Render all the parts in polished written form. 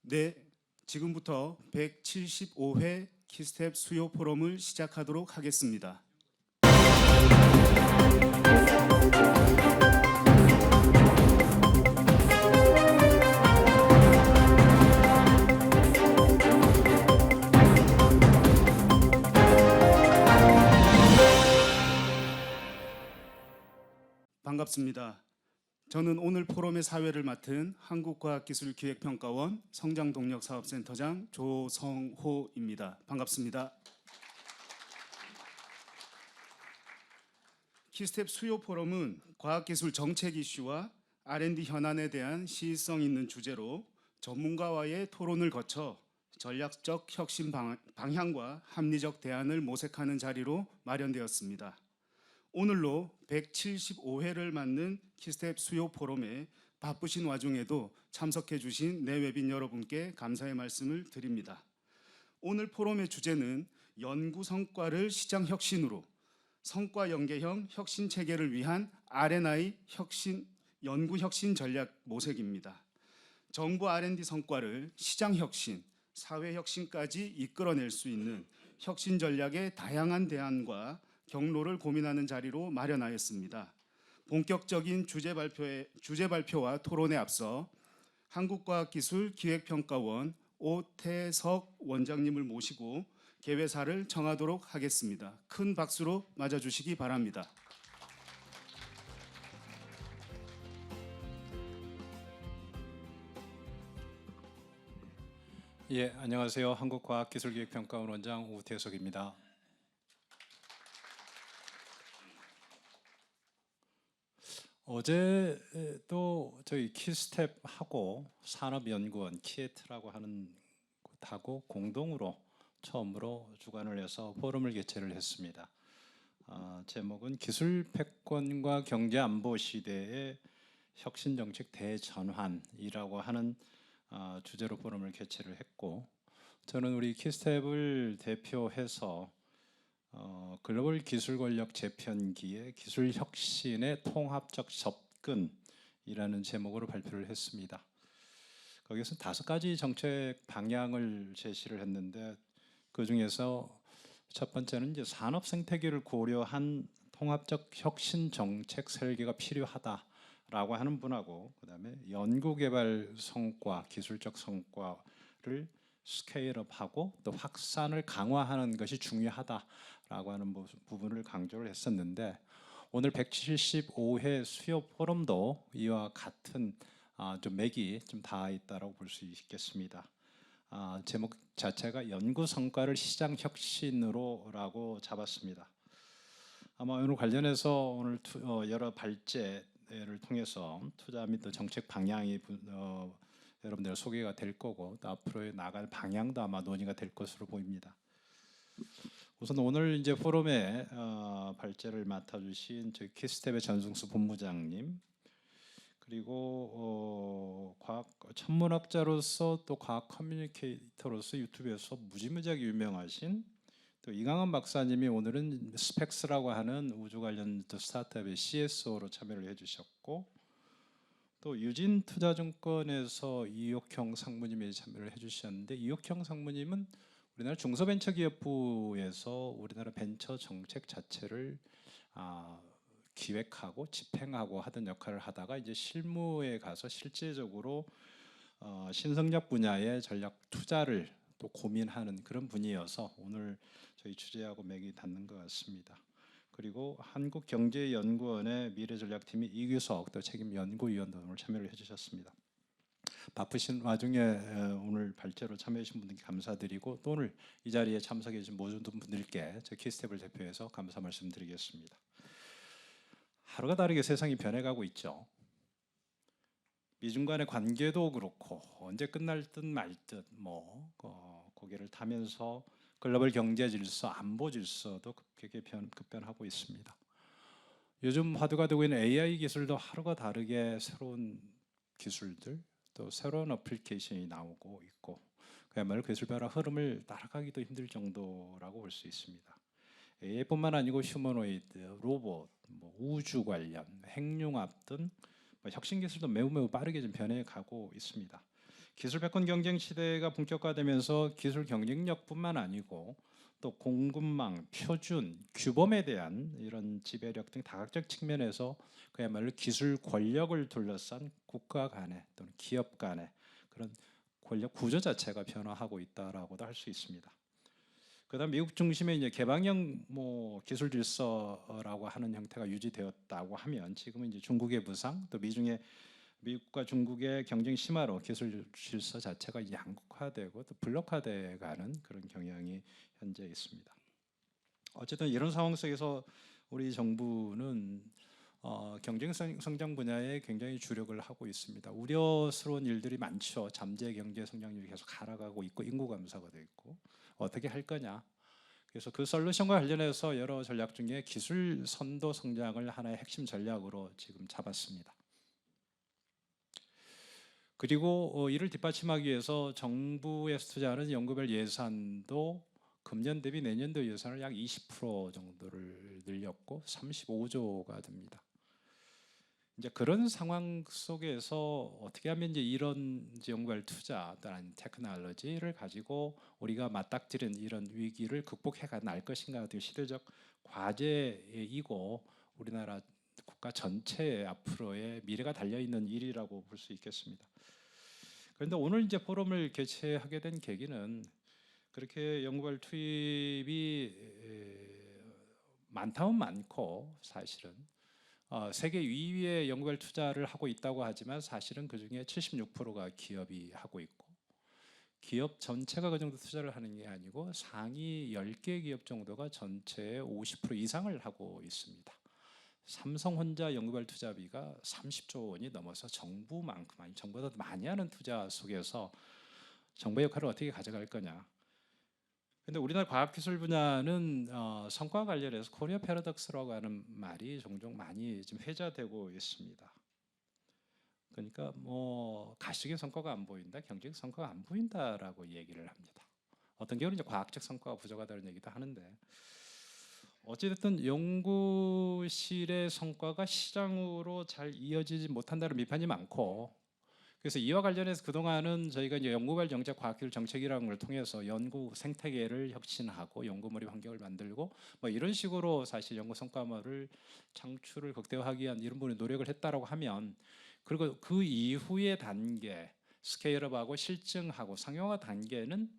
네, 지금부터 175회 키스텝 수요 포럼을 시작하도록 하겠습니다. 반갑습니다. 저는 오늘 포럼의 사회를 맡은 한국과학기술기획평가원 성장동력사업센터장 조성호입니다. 반갑습니다. 키스텝 수요 포럼은 과학기술 정책 이슈와 R&D 현안에 대한 시의성 있는 주제로 전문가와의 토론을 거쳐 전략적 혁신 방향과 합리적 대안을 모색하는 자리로 마련되었습니다. 오늘로 175회를 맞는 키스텝 수요 포럼에 바쁘신 와중에도 참석해 주신 내외빈 여러분께 감사의 말씀을 드립니다. 오늘 포럼의 주제는 연구 성과를 시장 혁신으로 성과 연계형 혁신 체계를 위한 R&I 연구 혁신 전략 모색입니다. 정부 R&D 성과를 시장 혁신, 사회 혁신까지 이끌어낼 수 있는 혁신 전략의 다양한 대안과 경로를 고민하는 자리로 마련하였습니다. 본격적인 주제 발표와 토론에 앞서 한국과학기술기획평가원 오태석 원장님을 모시고 개회사를 청하도록 하겠습니다. 큰 박수로 맞아주시기 바랍니다. 예, 안녕하세요. 한국과학기술기획평가원 원장 오태석입니다. 어제도 저희 키스텝하고 산업연구원 키에트라고 하는 곳하고 공동으로 처음으로 주관을 해서 포럼을 개최를 했습니다. 제목은 기술 패권과 경제 안보 시대의 혁신정책 대전환이라고 하는 주제로 포럼을 개최를 했고, 저는 우리 키스텝을 대표해서 글로벌 기술 권력 재편기의 기술 혁신의 통합적 접근이라는 제목으로 발표를 했습니다. 거기서 5가지 정책 방향을 제시를 했는데, 그 중에서 첫 번째는 이제 산업 생태계를 고려한 통합적 혁신 정책 설계가 필요하다라고 하는 분하고, 그다음에 연구개발 성과, 기술적 성과를 스케일업하고 또 확산을 강화하는 것이 중요하다라고 하는 부분을 강조를 했었는데, 오늘 175회 수요 포럼도 이와 같은 좀 맥이 좀 닿아 있다라고 볼 수 있겠습니다. 제목 자체가 연구 성과를 시장 혁신으로라고 잡았습니다. 아마 오늘 관련해서 오늘 여러 발제를 통해서 투자 및 정책 방향이 여러분들 소개가 될 거고, 또 앞으로의 나갈 방향도 아마 논의가 될 것으로 보입니다. 우선 오늘 이제 포럼에 발제를 맡아주신 저희 키스텝의 전승수 본부장님, 그리고 과학 천문학자로서 또 과학 커뮤니케이터로서 유튜브에서 무지무지하게 유명하신 또 이강원 박사님이 오늘은 스펙스라고 하는 우주 관련 스타트업의 CSO로 참여를 해주셨고, 또 유진투자증권에서 이옥형 상무님이 참여를 해주셨는데, 이옥형 상무님은 우리나라 중소벤처기업부에서 우리나라 벤처 정책 자체를 기획하고 집행하고 하던 역할을 하다가 이제 실무에 가서 실제적으로 신성장 분야의 전략 투자를 또 고민하는 그런 분이어서 오늘 저희 주제하고 맥이 닿는 것 같습니다. 그리고 한국경제연구원의 미래전략팀이 이규석 또 책임연구위원도 오늘 참여를 해주셨습니다. 바쁘신 와중에 오늘 발제로 참여해 주신 분들께 감사드리고, 또 오늘 이 자리에 참석해 주신 모든 분들께 저 키스텝을 대표해서 감사 말씀드리겠습니다. 하루가 다르게 세상이 변해가고 있죠. 미중 간의 관계도 그렇고 언제 끝날 듯 말 듯 고개를 타면서 글로벌 경제 질서, 안보 질서도 급격히 급변하고 있습니다. 요즘 화두가 되고 있는 AI 기술도 하루가 다르게 새로운 기술들, 또 새로운 어플리케이션이 나오고 있고, 그야말로 기술 변화 흐름을 따라가기도 힘들 정도라고 볼 수 있습니다. AI뿐만 아니고 휴머노이드, 로봇, 우주 관련, 핵융합 등 혁신 기술도 매우 빠르게 좀 변해가고 있습니다. 기술 패권 경쟁 시대가 본격화되면서 기술 경쟁력뿐만 아니고 또 공급망, 표준, 규범에 대한 이런 지배력 등 다각적 측면에서 그야말로 기술 권력을 둘러싼 국가 간의 또는 기업 간의 그런 권력 구조 자체가 변화하고 있다라고도 할 수 있습니다. 그다음 미국 중심의 이제 개방형 기술 질서라고 하는 형태가 유지되었다고 하면 지금은 이제 중국의 부상 또 미국과 중국의 경쟁 심화로 기술 질서 자체가 양극화되고 또 블록화돼 가는 그런 경향이 현재 있습니다. 어쨌든 이런 상황 속에서 우리 정부는 경쟁 성장 분야에 굉장히 주력을 하고 있습니다. 우려스러운 일들이 많죠. 잠재 경제 성장률이 계속 하락하고 있고 인구 감소가 돼 있고 어떻게 할 거냐. 그래서 그 솔루션과 관련해서 여러 전략 중에 기술 선도 성장을 하나의 핵심 전략으로 지금 잡았습니다. 그리고 이를 뒷받침하기 위해서 정부에서 투자하는 연구별 예산도 금년 대비 내년도 예산을 약 20% 정도를 늘렸고 35조가 됩니다. 이제 그런 상황 속에서 어떻게 하면 이제 이런 연구별 투자 또는 테크놀로지를 가지고 우리가 맞닥뜨린 이런 위기를 극복해 갈 것인가 그 시대적 과제이고 우리나라 국가 전체의 앞으로의 미래가 달려 있는 일이라고 볼 수 있겠습니다. 그런데 오늘 이제 포럼을 개최하게 된 계기는 그렇게 연구별 투입이 많다면 많고 사실은 세계 2위의 연구별 투자를 하고 있다고 하지만 사실은 그 중에 76%가 기업이 하고 있고 기업 전체가 그 정도 투자를 하는 게 아니고 상위 10개 기업 정도가 전체의 50% 이상을 하고 있습니다. 삼성 혼자 연구별 투자비가 30조 원이 넘어서 정부만큼 아니 정부보다 많이 하는 투자 속에서 정부의 역할을 어떻게 가져갈 거냐. 근데 우리나라 과학기술 분야는 성과 관련해서 코리아 패러독스라고 하는 말이 종종 많이 좀 회자되고 있습니다. 그러니까 가시적인 성과가 안 보인다, 경제적 성과가 안 보인다라고 얘기를 합니다. 어떤 경우는 이제 과학적 성과가 부족하다는 얘기도 하는데 어찌됐든 연구실의 성과가 시장으로 잘 이어지지 못한다는 비판이 많고 그래서 이와 관련해서 그동안은 저희가 이제 연구발 정책 과학기술 정책이라는 걸 통해서 연구 생태계를 혁신하고 연구몰입 환경을 만들고 이런 식으로 사실 연구 성과물을 창출을 극대화하기 위한 이런 부분에 노력을 했다라고 하면 그리고 그 이후의 단계 스케일업하고 실증하고 상용화 단계는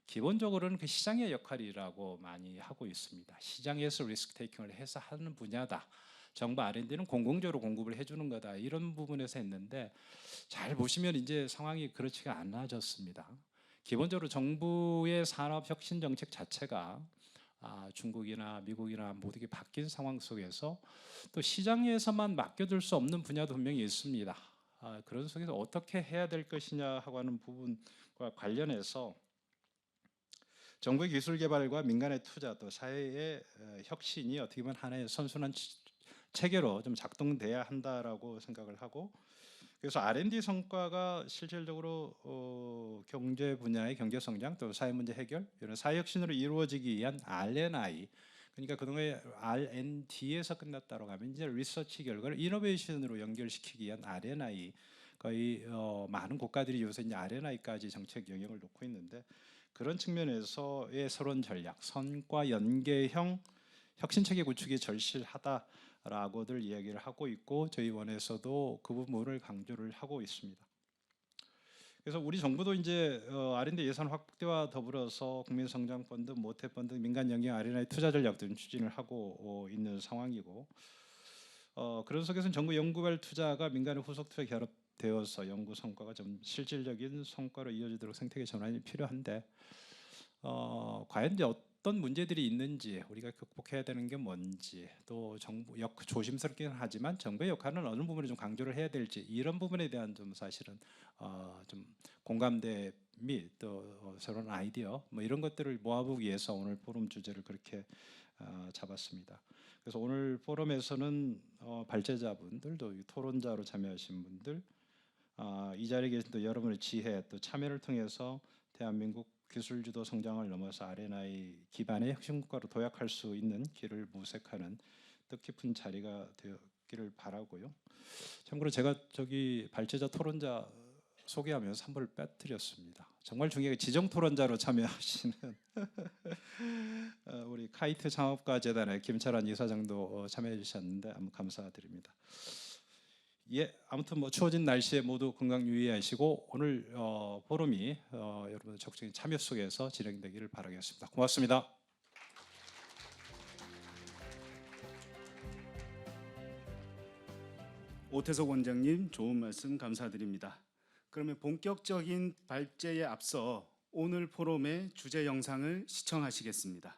기본적으로는 그 시장의 역할이라고 많이 하고 있습니다. 시장에서 리스크 테이킹을 해서 하는 분야다. 정부 R&D는 공공적으로 공급을 해주는 거다. 이런 부분에서 했는데 잘 보시면 이제 상황이 그렇지가 않아졌습니다. 기본적으로 정부의 산업 혁신 정책 자체가 중국이나 미국이나 모두게 바뀐 상황 속에서 또 시장에서만 맡겨둘 수 없는 분야도 분명히 있습니다. 그런 속에서 어떻게 해야 될 것이냐 하고 하는 부분과 관련해서 정부의 기술 개발과 민간의 투자 또 사회의 혁신이 어떻게 보면 하나의 선순환 체계로 좀 작동돼야 한다라고 생각을 하고 그래서 R&D 성과가 실질적으로 경제 분야의 경제 성장 또 사회 문제 해결 이런 사회 혁신으로 이루어지기 위한 R&I 그러니까 그동안에 R&D에서 끝났다고 하면 이제 리서치 결과를 이노베이션으로 연결시키기 위한 R&I 거의 많은 국가들이 요새 이제 R&I까지 정책 영역을 놓고 있는데 그런 측면에서의 서론 전략, 선과 연계형 혁신 체계 구축이 절실하다라고들 이야기를 하고 있고 저희 원에서도 그 부분을 강조를 하고 있습니다. 그래서 우리 정부도 이제 R&D 예산 확대와 더불어서 국민성장펀드, 모태펀드, 민간 영역 R&I 투자 전략 등 추진을 하고 있는 상황이고 그런 속에서는 정부 연구발 투자가 민간의 후속 투자 결합되어서 연구 성과가 좀 실질적인 성과로 이어지도록 생태계 전환이 필요한데 과연 이제 어떤 문제들이 있는지 우리가 극복해야 되는 게 뭔지 또 정부 조심스럽긴 하지만 정부의 역할은 어느 부분에 좀 강조를 해야 될지 이런 부분에 대한 좀 사실은 좀 공감대 및 또 새로운 아이디어 이런 것들을 모아보기 위해서 오늘 포럼 주제를 그렇게 잡았습니다. 그래서 오늘 포럼에서는 발제자분들도 토론자로 참여하신 분들 이 자리에 계신 또 여러분의 지혜 또 참여를 통해서 대한민국 기술주도 성장을 넘어서 R&I 기반의 혁신국가로 도약할 수 있는 길을 모색하는 뜻깊은 자리가 되었기를 바라고요. 참고로 제가 저기 발제자 토론자 소개하면서 한 번을 빼뜨렸습니다. 정말 중요하게 지정 토론자로 참여하시는 우리 카이트 창업가 재단의 김철환 이사장도 참여해 주셨는데 아무 감사드립니다. 예, 아무튼 뭐 추워진 날씨에 모두 건강 유의하시고 오늘 포럼이 여러분의 적극적인 참여 속에서 진행되기를 바라겠습니다. 고맙습니다. 오태석 원장님 좋은 말씀 감사드립니다. 그러면 본격적인 발제에 앞서 오늘 포럼의 주제 영상을 시청하시겠습니다.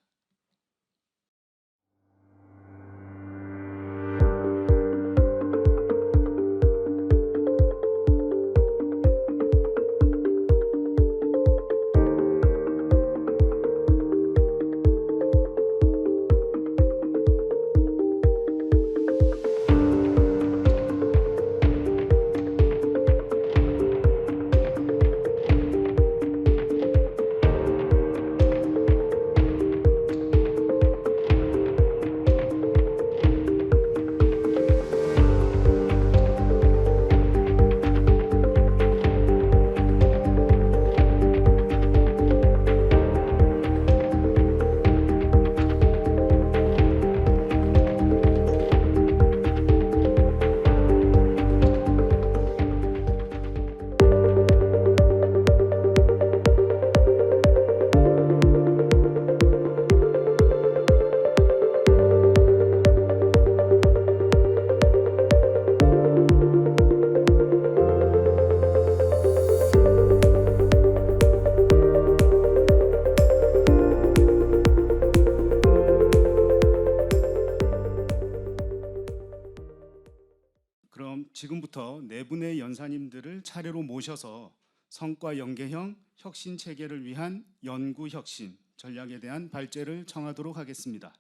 그럼 지금부터 네 분의 연사님들을 차례로 모셔서 성과 연계형 혁신 체계를 위한 연구 혁신 전략에 대한 발제를 청하도록 하겠습니다.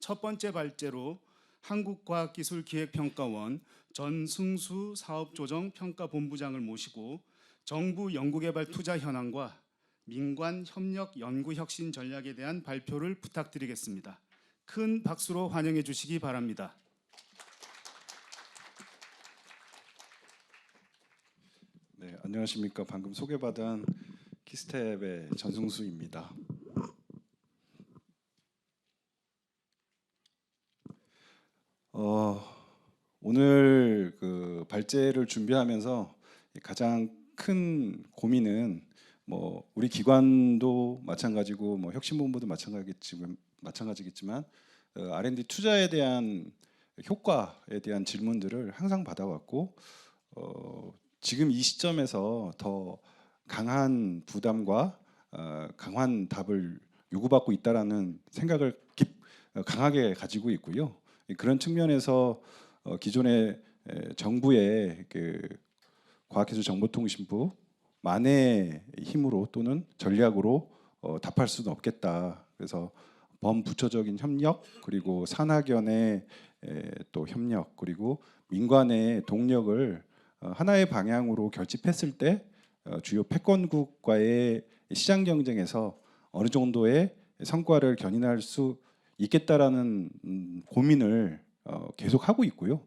첫 번째 발제로 한국과학기술기획평가원 전승수 사업조정평가본부장을 모시고 정부 연구개발 투자 현황과 민관 협력 연구 혁신 전략에 대한 발표를 부탁드리겠습니다. 큰 박수로 환영해 주시기 바랍니다. 네, 안녕하십니까. 방금 소개받은 키스텝의 전승수입니다. 오늘 그 발제를 준비하면서 가장 큰 고민은 뭐 우리 기관도 마찬가지고 뭐 혁신본부도 마찬가지겠지만 R&D 투자에 대한 효과에 대한 질문들을 항상 받아왔고 지금 이 시점에서 더 강한 부담과 강한 답을 요구받고 있다라는 생각을 강하게 가지고 있고요. 그런 측면에서 기존의 정부의 그 과학기술정보통신부만의 힘으로 또는 전략으로 답할 수는 없겠다. 그래서 범부처적인 협력 그리고 산학연의 또 협력 그리고 민관의 동력을 하나의 방향으로 결집했을 때 주요 패권국과의 시장 경쟁에서 어느 정도의 성과를 견인할 수 있겠다라는 고민을 계속 하고 있고요.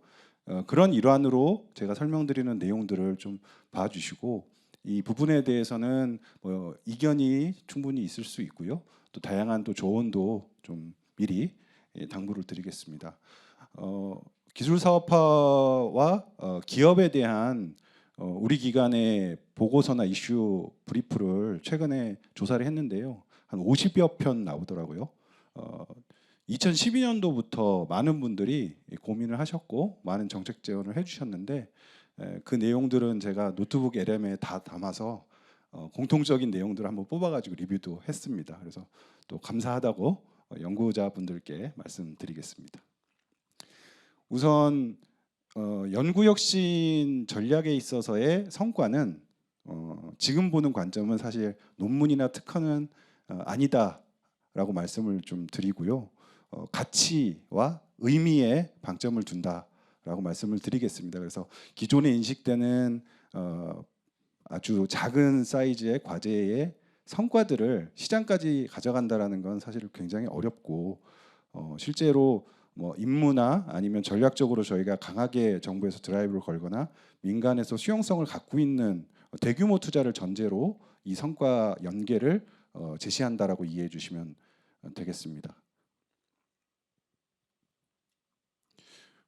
그런 일환으로 제가 설명드리는 내용들을 좀 봐주시고 이 부분에 대해서는 뭐 이견이 충분히 있을 수 있고요. 또 다양한 또 조언도 좀 미리 당부를 드리겠습니다. 기술 사업화와 기업에 대한 우리 기관의 보고서나 이슈 브리프를 최근에 조사를 했는데요. 한 50여 편 나오더라고요. 2012년도부터 많은 분들이 고민을 하셨고 많은 정책 제언을 해주셨는데 그 내용들은 제가 노트북 LM에 다 담아서 공통적인 내용들을 한번 뽑아가지고 리뷰도 했습니다. 그래서 또 감사하다고 연구자분들께 말씀드리겠습니다. 우선 연구혁신 전략에 있어서의 성과는 지금 보는 관점은 사실 논문이나 특허는 아니다라고 말씀을 좀 드리고요. 가치와 의미에 방점을 둔다라고 말씀을 드리겠습니다. 그래서 기존에 인식되는 아주 작은 사이즈의 과제의 성과들을 시장까지 가져간다라는 건 사실 굉장히 어렵고 실제로 뭐 임무나 아니면 전략적으로 저희가 강하게 정부에서 드라이브를 걸거나 민간에서 수용성을 갖고 있는 대규모 투자를 전제로 이 성과 연계를 제시한다라고 이해해 주시면 되겠습니다.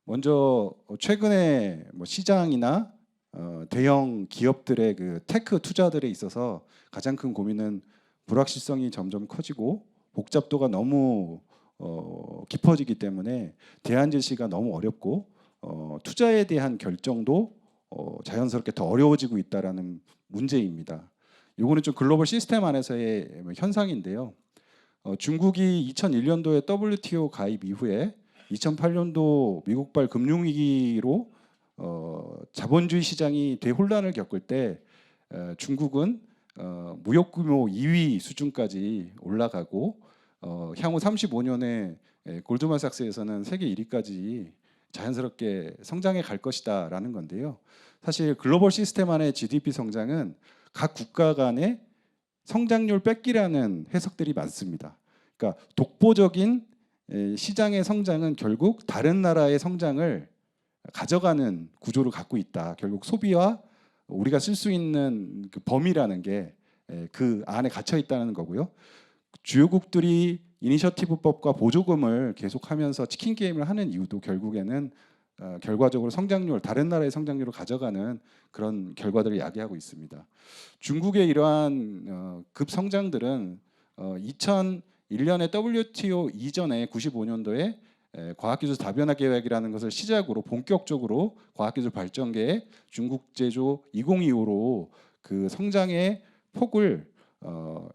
먼저 최근에 뭐 시장이나 대형 기업들의 그 테크 투자들에 있어서 가장 큰 고민은 불확실성이 점점 커지고 복잡도가 너무 깊어지기 때문에 대안 제시가 너무 어렵고 투자에 대한 결정도 자연스럽게 더 어려워지고 있다라는 문제입니다. 요거는 좀 글로벌 시스템 안에서의 현상인데요. 중국이 2001년도에 WTO 가입 이후에 2008년도 미국발 금융위기로 자본주의 시장이 대혼란을 겪을 때 중국은 무역 규모 2위 수준까지 올라가고 향후 35년에 골드만삭스에서는 세계 1위까지 자연스럽게 성장해 갈 것이다라는 건데요. 사실 글로벌 시스템 안의 GDP 성장은 각 국가 간의 성장률 뺏기라는 해석들이 많습니다. 그러니까 독보적인 시장의 성장은 결국 다른 나라의 성장을 가져가는 구조를 갖고 있다. 결국 소비와 우리가 쓸 수 있는 그 범위라는 게 그 안에 갇혀 있다는 거고요. 주요국들이 이니셔티브법과 보조금을 계속하면서 치킨 게임을 하는 이유도 결국에는 결과적으로 성장률, 다른 나라의 성장률을 가져가는 그런 결과들을 야기하고 있습니다. 중국의 이러한 급성장들은 2001년에 WTO 이전에 95년도에 과학기술 다변화 계획이라는 것을 시작으로 본격적으로 과학기술 발전 계획 중국 제조 2025로 그 성장의 폭을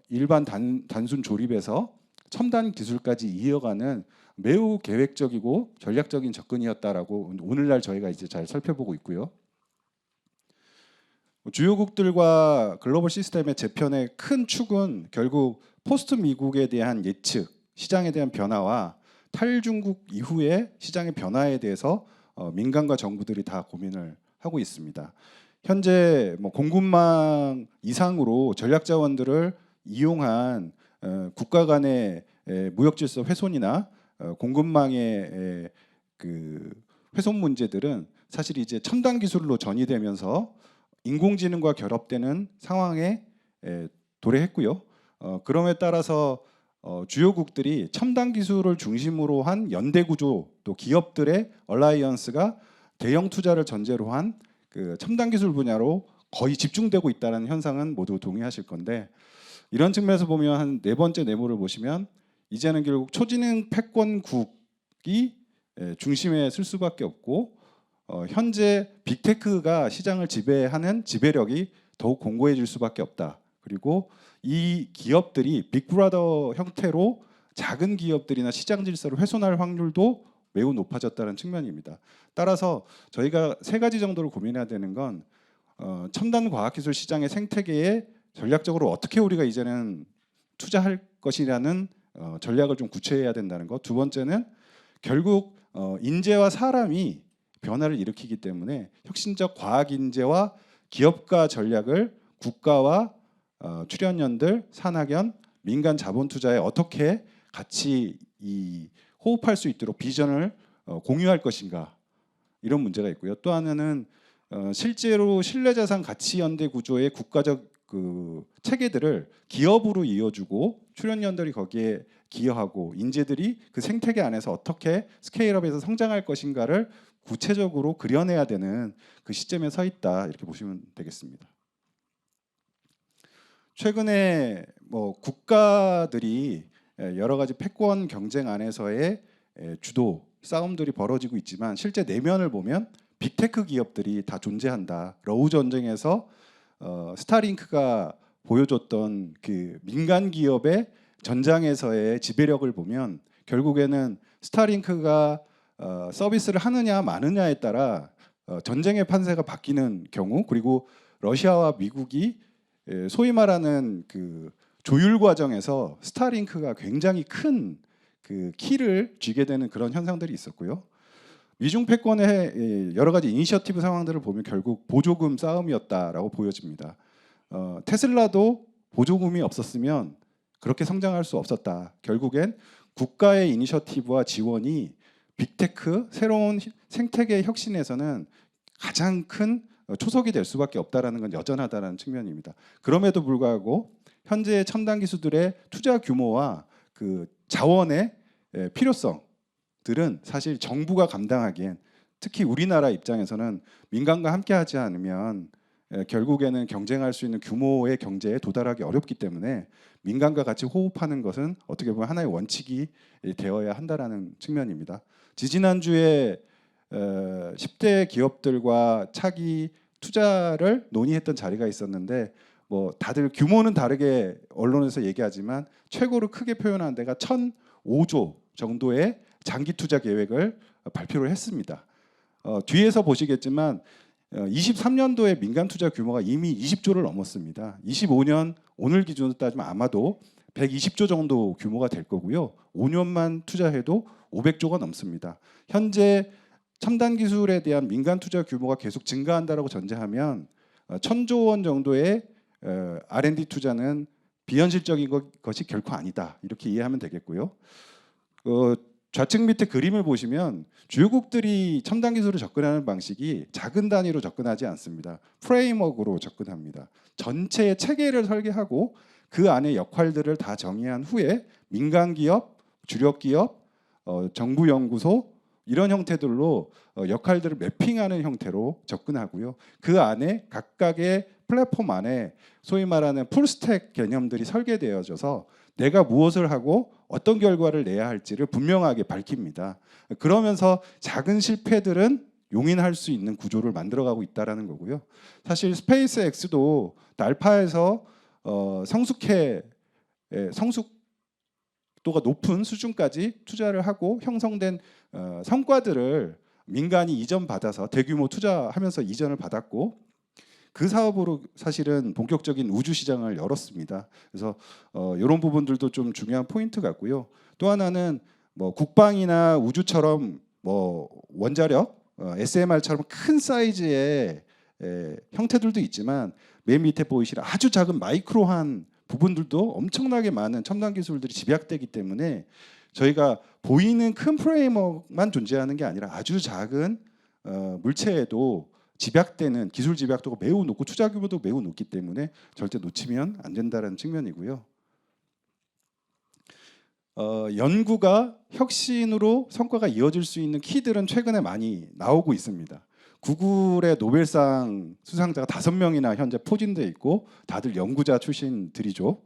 일반 단순 조립에서 첨단 기술까지 이어가는 매우 계획적이고 전략적인 접근이었다라고 오늘날 저희가 이제 잘 살펴보고 있고요. 주요국들과 글로벌 시스템의 재편의 큰 축은 결국 포스트 미국에 대한 예측, 시장에 대한 변화와 탈중국 이후의 시장의 변화에 대해서 민간과 정부들이 다 고민을 하고 있습니다. 현재 뭐 공급망 이상으로 전략 자원들을 이용한 국가 간의 무역 질서 훼손이나 공급망의 그 훼손 문제들은 사실 이제 첨단 기술로 전이되면서 인공지능과 결합되는 상황에 도래했고요. 그럼에 따라서 주요국들이 첨단 기술을 중심으로 한 연대 구조, 또 기업들의 얼라이언스가 대형 투자를 전제로 한 그 첨단 기술 분야로 거의 집중되고 있다는 현상은 모두 동의하실 건데, 이런 측면에서 보면 한 네 번째 네모를 보시면 이제는 결국 초지능 패권국이 중심에 쓸 수밖에 없고 현재 빅테크가 시장을 지배하는 지배력이 더욱 공고해질 수밖에 없다. 그리고 이 기업들이 빅브라더 형태로 작은 기업들이나 시장 질서를 훼손할 확률도 매우 높아졌다는 측면입니다. 따라서 저희가 세 가지 정도를 고민해야 되는 건 첨단 과학기술 시장의 생태계에 전략적으로 어떻게 우리가 이제는 투자할 것이라는 전략을 좀 구체해야 된다는 것. 두 번째는 결국 인재와 사람이 변화를 일으키기 때문에 혁신적 과학 인재와 기업가 전략을 국가와 출연연들, 산학연, 민간 자본 투자에 어떻게 같이 호흡할 수 있도록 비전을 공유할 것인가, 이런 문제가 있고요. 또 하나는 실제로 신뢰자산 가치연대 구조의 국가적 그 체계들을 기업으로 이어주고 출연연들이 거기에 기여하고 인재들이 그 생태계 안에서 어떻게 스케일업해서 성장할 것인가를 구체적으로 그려내야 되는 그 시점에 서 있다, 이렇게 보시면 되겠습니다. 최근에 뭐 국가들이 여러 가지 패권 경쟁 안에서의 주도 싸움들이 벌어지고 있지만 실제 내면을 보면 빅테크 기업들이 다 존재한다. 러우 전쟁에서 스타링크가 보여줬던 그 민간 기업의 전장에서의 지배력을 보면 결국에는 스타링크가 서비스를 하느냐 마느냐에 따라 전쟁의 판세가 바뀌는 경우, 그리고 러시아와 미국이 소위 말하는 그 조율 과정에서 스타링크가 굉장히 큰 그 키를 쥐게 되는 그런 현상들이 있었고요. 미중 패권의 여러 가지 이니셔티브 상황들을 보면 결국 보조금 싸움이었다라고 보여집니다. 테슬라도 보조금이 없었으면 그렇게 성장할 수 없었다. 결국엔 국가의 이니셔티브와 지원이 빅테크, 새로운 생태계 혁신에서는 가장 큰 초석이 될 수밖에 없다라는 건 여전하다는 측면입니다. 그럼에도 불구하고 현재 첨단 기술들의 투자 규모와 그 자원의 필요성들은 사실 정부가 감당하기엔, 특히 우리나라 입장에서는 민간과 함께하지 않으면 결국에는 경쟁할 수 있는 규모의 경제에 도달하기 어렵기 때문에 민간과 같이 호흡하는 것은 어떻게 보면 하나의 원칙이 되어야 한다라는 측면입니다. 지지난주에 10대 기업들과 차기 투자를 논의했던 자리가 있었는데, 뭐 다들 규모는 다르게 언론에서 얘기하지만 최고로 크게 표현한 데가 1,005조 정도의 장기 투자 계획을 발표를 했습니다. 뒤에서 보시겠지만 23년도에 민간 투자 규모가 이미 20조를 넘었습니다. 25년 오늘 기준으로 따지면 아마도 120조 정도 규모가 될 거고요. 5년만 투자해도 500조가 넘습니다. 현재 첨단 기술에 대한 민간 투자 규모가 계속 증가한다라고 전제하면 1,000조 원 정도의 R&D 투자는 비현실적인 것이 결코 아니다, 이렇게 이해하면 되겠고요. 좌측 밑에 그림을 보시면 주요국들이 첨단 기술을 접근하는 방식이 작은 단위로 접근하지 않습니다. 프레임워크로 접근합니다. 전체의 체계를 설계하고 그 안에 역할들을 다 정의한 후에 민간 기업, 주력 기업, 정부 연구소 이런 형태들로 역할들을 매핑하는 형태로 접근하고요. 그 안에 각각의 플랫폼 안에 소위 말하는 풀스택 개념들이 설계되어져서 내가 무엇을 하고 어떤 결과를 내야 할지를 분명하게 밝힙니다. 그러면서 작은 실패들은 용인할 수 있는 구조를 만들어가고 있다라는 거고요. 사실 스페이스 X도 날파에서 성숙도가 높은 수준까지 투자를 하고 형성된 성과들을 민간이 이전받아서 대규모 투자하면서 이전을 받았고, 그 사업으로 사실은 본격적인 우주 시장을 열었습니다. 그래서 이런 부분들도 좀 중요한 포인트 같고요. 또 하나는 뭐 국방이나 우주처럼 뭐 원자력, SMR처럼 큰 사이즈의 형태들도 있지만 맨 밑에 보이시는 아주 작은 마이크로한 부분들도 엄청나게 많은 첨단 기술들이 집약되기 때문에 저희가 보이는 큰 프레임워크만 존재하는 게 아니라 아주 작은 물체에도 집약되는 기술 집약도가 매우 높고 투자 규모도 매우 높기 때문에 절대 놓치면 안 된다는 측면이고요. 연구가 혁신으로 성과가 이어질 수 있는 키들은 최근에 많이 나오고 있습니다. 구글의 노벨상 수상자가 5명이나 현재 포진돼 있고 다들 연구자 출신들이죠.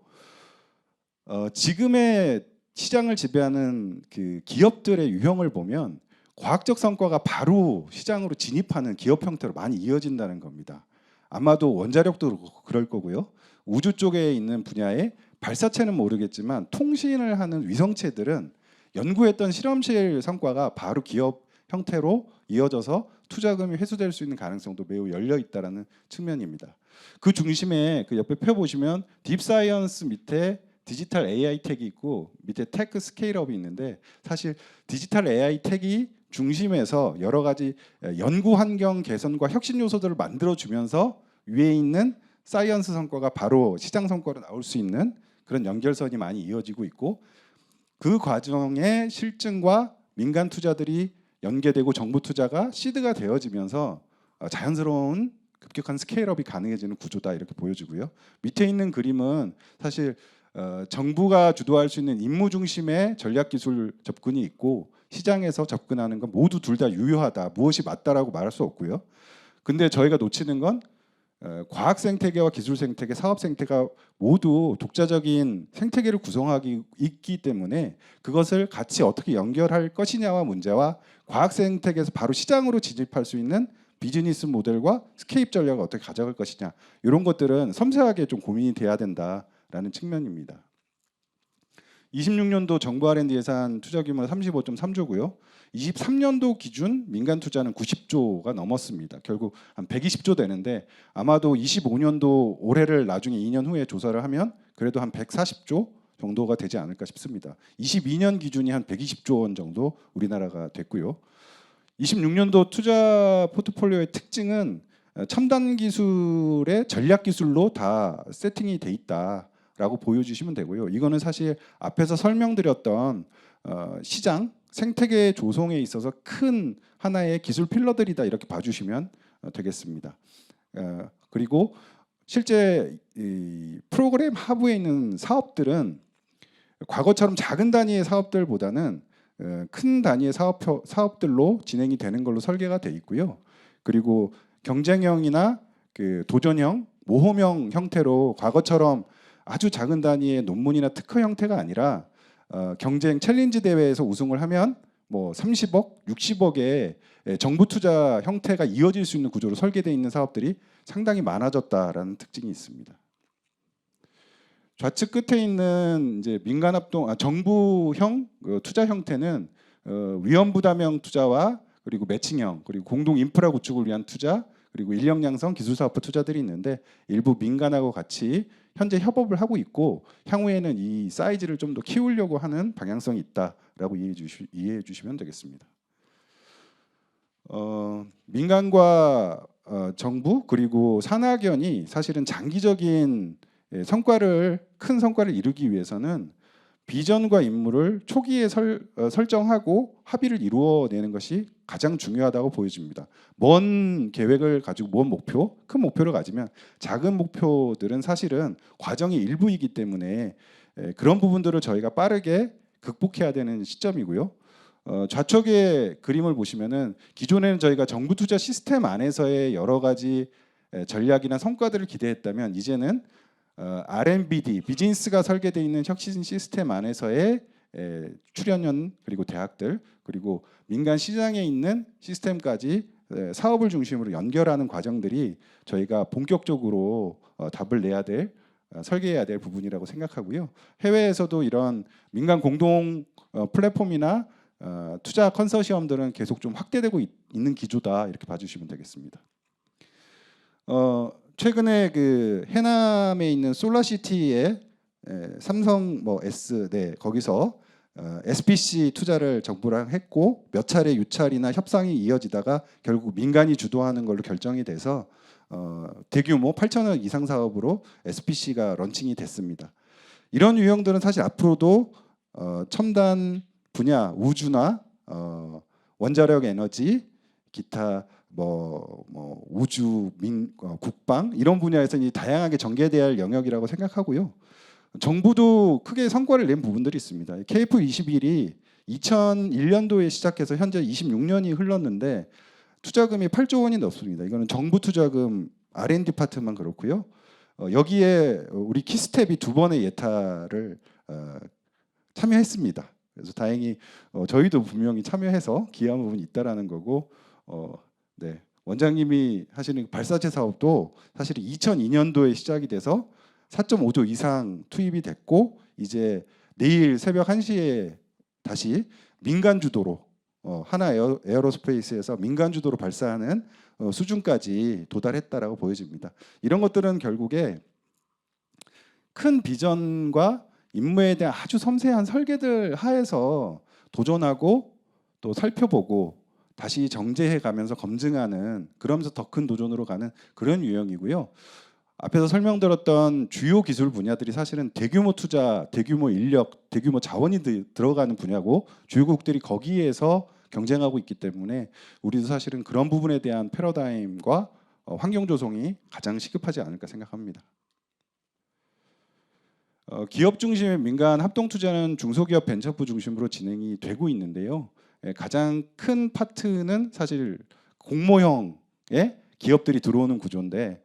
지금의 시장을 지배하는 그 기업들의 유형을 보면 과학적 성과가 바로 시장으로 진입하는 기업 형태로 많이 이어진다는 겁니다. 아마도 원자력도 그럴 거고요. 우주 쪽에 있는 분야의 발사체는 모르겠지만 통신을 하는 위성체들은 연구했던 실험실 성과가 바로 기업 형태로 이어져서 투자금이 회수될 수 있는 가능성도 매우 열려 있다라는 측면입니다. 그 중심에 그 옆에 표 보시면 딥사이언스 밑에 디지털 AI 텍이 있고 밑에 테크 스케일업이 있는데, 사실 디지털 AI 텍이 중심에서 여러 가지 연구 환경 개선과 혁신 요소들을 만들어주면서 위에 있는 사이언스 성과가 바로 시장 성과로 나올 수 있는 그런 연결선이 많이 이어지고 있고, 그 과정의 실증과 민간 투자들이 연계되고 정부 투자가 시드가 되어지면서 자연스러운 급격한 스케일업이 가능해지는 구조다, 이렇게 보여지고요. 밑에 있는 그림은 사실 정부가 주도할 수 있는 임무 중심의 전략기술 접근이 있고 시장에서 접근하는 건 모두 둘 다 유효하다, 무엇이 맞다라고 말할 수 없고요. 근데 저희가 놓치는 건 과학 생태계와 기술 생태계, 사업 생태계가 모두 독자적인 생태계를 구성하기 있기 때문에 그것을 같이 어떻게 연결할 것이냐와 문제와 과학 생태계에서 바로 시장으로 진입할 수 있는 비즈니스 모델과 스케일 전략을 어떻게 가져갈 것이냐, 이런 것들은 섬세하게 좀 고민이 돼야 된다라는 측면입니다. 26년도 정부 R&D 예산 투자 규모는 35.3조고요. 23년도 기준 민간 투자는 90조가 넘었습니다. 결국 한 120조 되는데 아마도 25년도 올해를 나중에 2년 후에 조사를 하면 그래도 한 140조 정도가 되지 않을까 싶습니다. 22년 기준이 한 120조 원 정도 우리나라가 됐고요. 26년도 투자 포트폴리오의 특징은 첨단 기술의 전략 기술로 다 세팅이 돼 있다라고 보여주시면 되고요. 이거는 사실 앞에서 설명드렸던 시장 생태계 조성에 있어서 큰 하나의 기술 필러들이다, 이렇게 봐주시면 되겠습니다. 그리고 실제 이 프로그램 하부에 있는 사업들은 과거처럼 작은 단위의 사업들보다는 큰 단위의 사업들로 진행이 되는 걸로 설계가 돼 있고요. 그리고 경쟁형이나 그 도전형, 모험형 형태로 과거처럼 아주 작은 단위의 논문이나 특허 형태가 아니라 경쟁 챌린지 대회에서 우승을 하면 뭐 30억, 60억의 정부 투자 형태가 이어질 수 있는 구조로 설계되어 있는 사업들이 상당히 많아졌다라는 특징이 있습니다. 좌측 끝에 있는 이제 정부형 투자 형태는 위험부담형 투자와 그리고 매칭형, 그리고 공동 인프라 구축을 위한 투자, 그리고 인력 양성, 기술 사업부 투자들이 있는데 일부 민간하고 같이 현재 협업을 하고 있고 향후에는 이 사이즈를 좀 더 키우려고 하는 방향성이 있다라고 이해해 주시면 되겠습니다. 민간과 정부 그리고 산학연이 사실은 장기적인 큰 성과를 이루기 위해서는 비전과 임무를 초기에 설정하고 합의를 이루어내는 것이 가장 중요하다고 보여집니다. 먼 계획을 가지고 먼 목표, 큰 목표를 가지면 작은 목표들은 사실은 과정의 일부이기 때문에 그런 부분들을 저희가 빠르게 극복해야 되는 시점이고요. 좌측의 그림을 보시면은 기존에는 저희가 정부 투자 시스템 안에서의 여러 가지 전략이나 성과들을 기대했다면 이제는 R&BD 비즈니스가 설계되어 있는 혁신 시스템 안에서의 출연연 그리고 대학들 그리고 민간 시장에 있는 시스템까지 사업을 중심으로 연결하는 과정들이 저희가 본격적으로 답을 내야 될 설계해야 될 부분이라고 생각하고요. 해외에서도 이런 민간 공동 플랫폼이나 투자 컨소시엄들은 계속 좀 확대되고 있는 기조다 이렇게 봐주시면 되겠습니다. 최근에 그 해남에 있는 솔라시티에 삼성 S 거기서 SPC 투자를 정부랑 했고 몇 차례 유찰이나 협상이 이어지다가 결국 민간이 주도하는 걸로 결정이 돼서 대규모 8천억 이상 사업으로 SPC가 런칭이 됐습니다. 이런 유형들은 사실 앞으로도 첨단 분야 우주나 원자력 에너지 기타 우주 국방 이런 시장에서 다양하게 전개돼야 할 영역이라고 생각하고요. 정부도 크게 성과를 낸 부분들이 있습니다. KF21이 2001년도에 시작해서 현재 26년이 흘렀는데 투자금이 8조 원이 넘습니다. 이거는 정부 투자금 R&D 파트만 그렇고요. 여기에 우리 키스텝이 2번의 예타를 참여했습니다. 그래서 다행히 저희도 분명히 참여해서 기여한 부분이 있다라는 거고 원장님이 하시는 발사체 사업도 사실 2002년도에 시작이 돼서 4.5조 이상 투입이 됐고 이제 내일 새벽 1시에 다시 민간 주도로 하나 에어로스페이스에서 민간 주도로 발사하는 수준까지 도달했다라고 보여집니다. 이런 것들은 결국에 큰 비전과 임무에 대한 아주 섬세한 설계들 하에서 도전하고 또 살펴보고 다시 정제해 가면서 검증하는 그러면서 더 큰 도전으로 가는 그런 유형이고요. 앞에서 설명드렸던 주요 기술 분야들이 사실은 대규모 투자, 대규모 인력, 대규모 자원이 들어가는 분야고 주요국들이 거기에서 경쟁하고 있기 때문에 우리도 사실은 그런 부분에 대한 패러다임과 환경 조성이 가장 시급하지 않을까 생각합니다. 기업 중심의 민간 합동 투자는 중소기업 벤처부 중심으로 진행이 되고 있는데요. 가장 큰 파트는 사실 공모형의 기업들이 들어오는 구조인데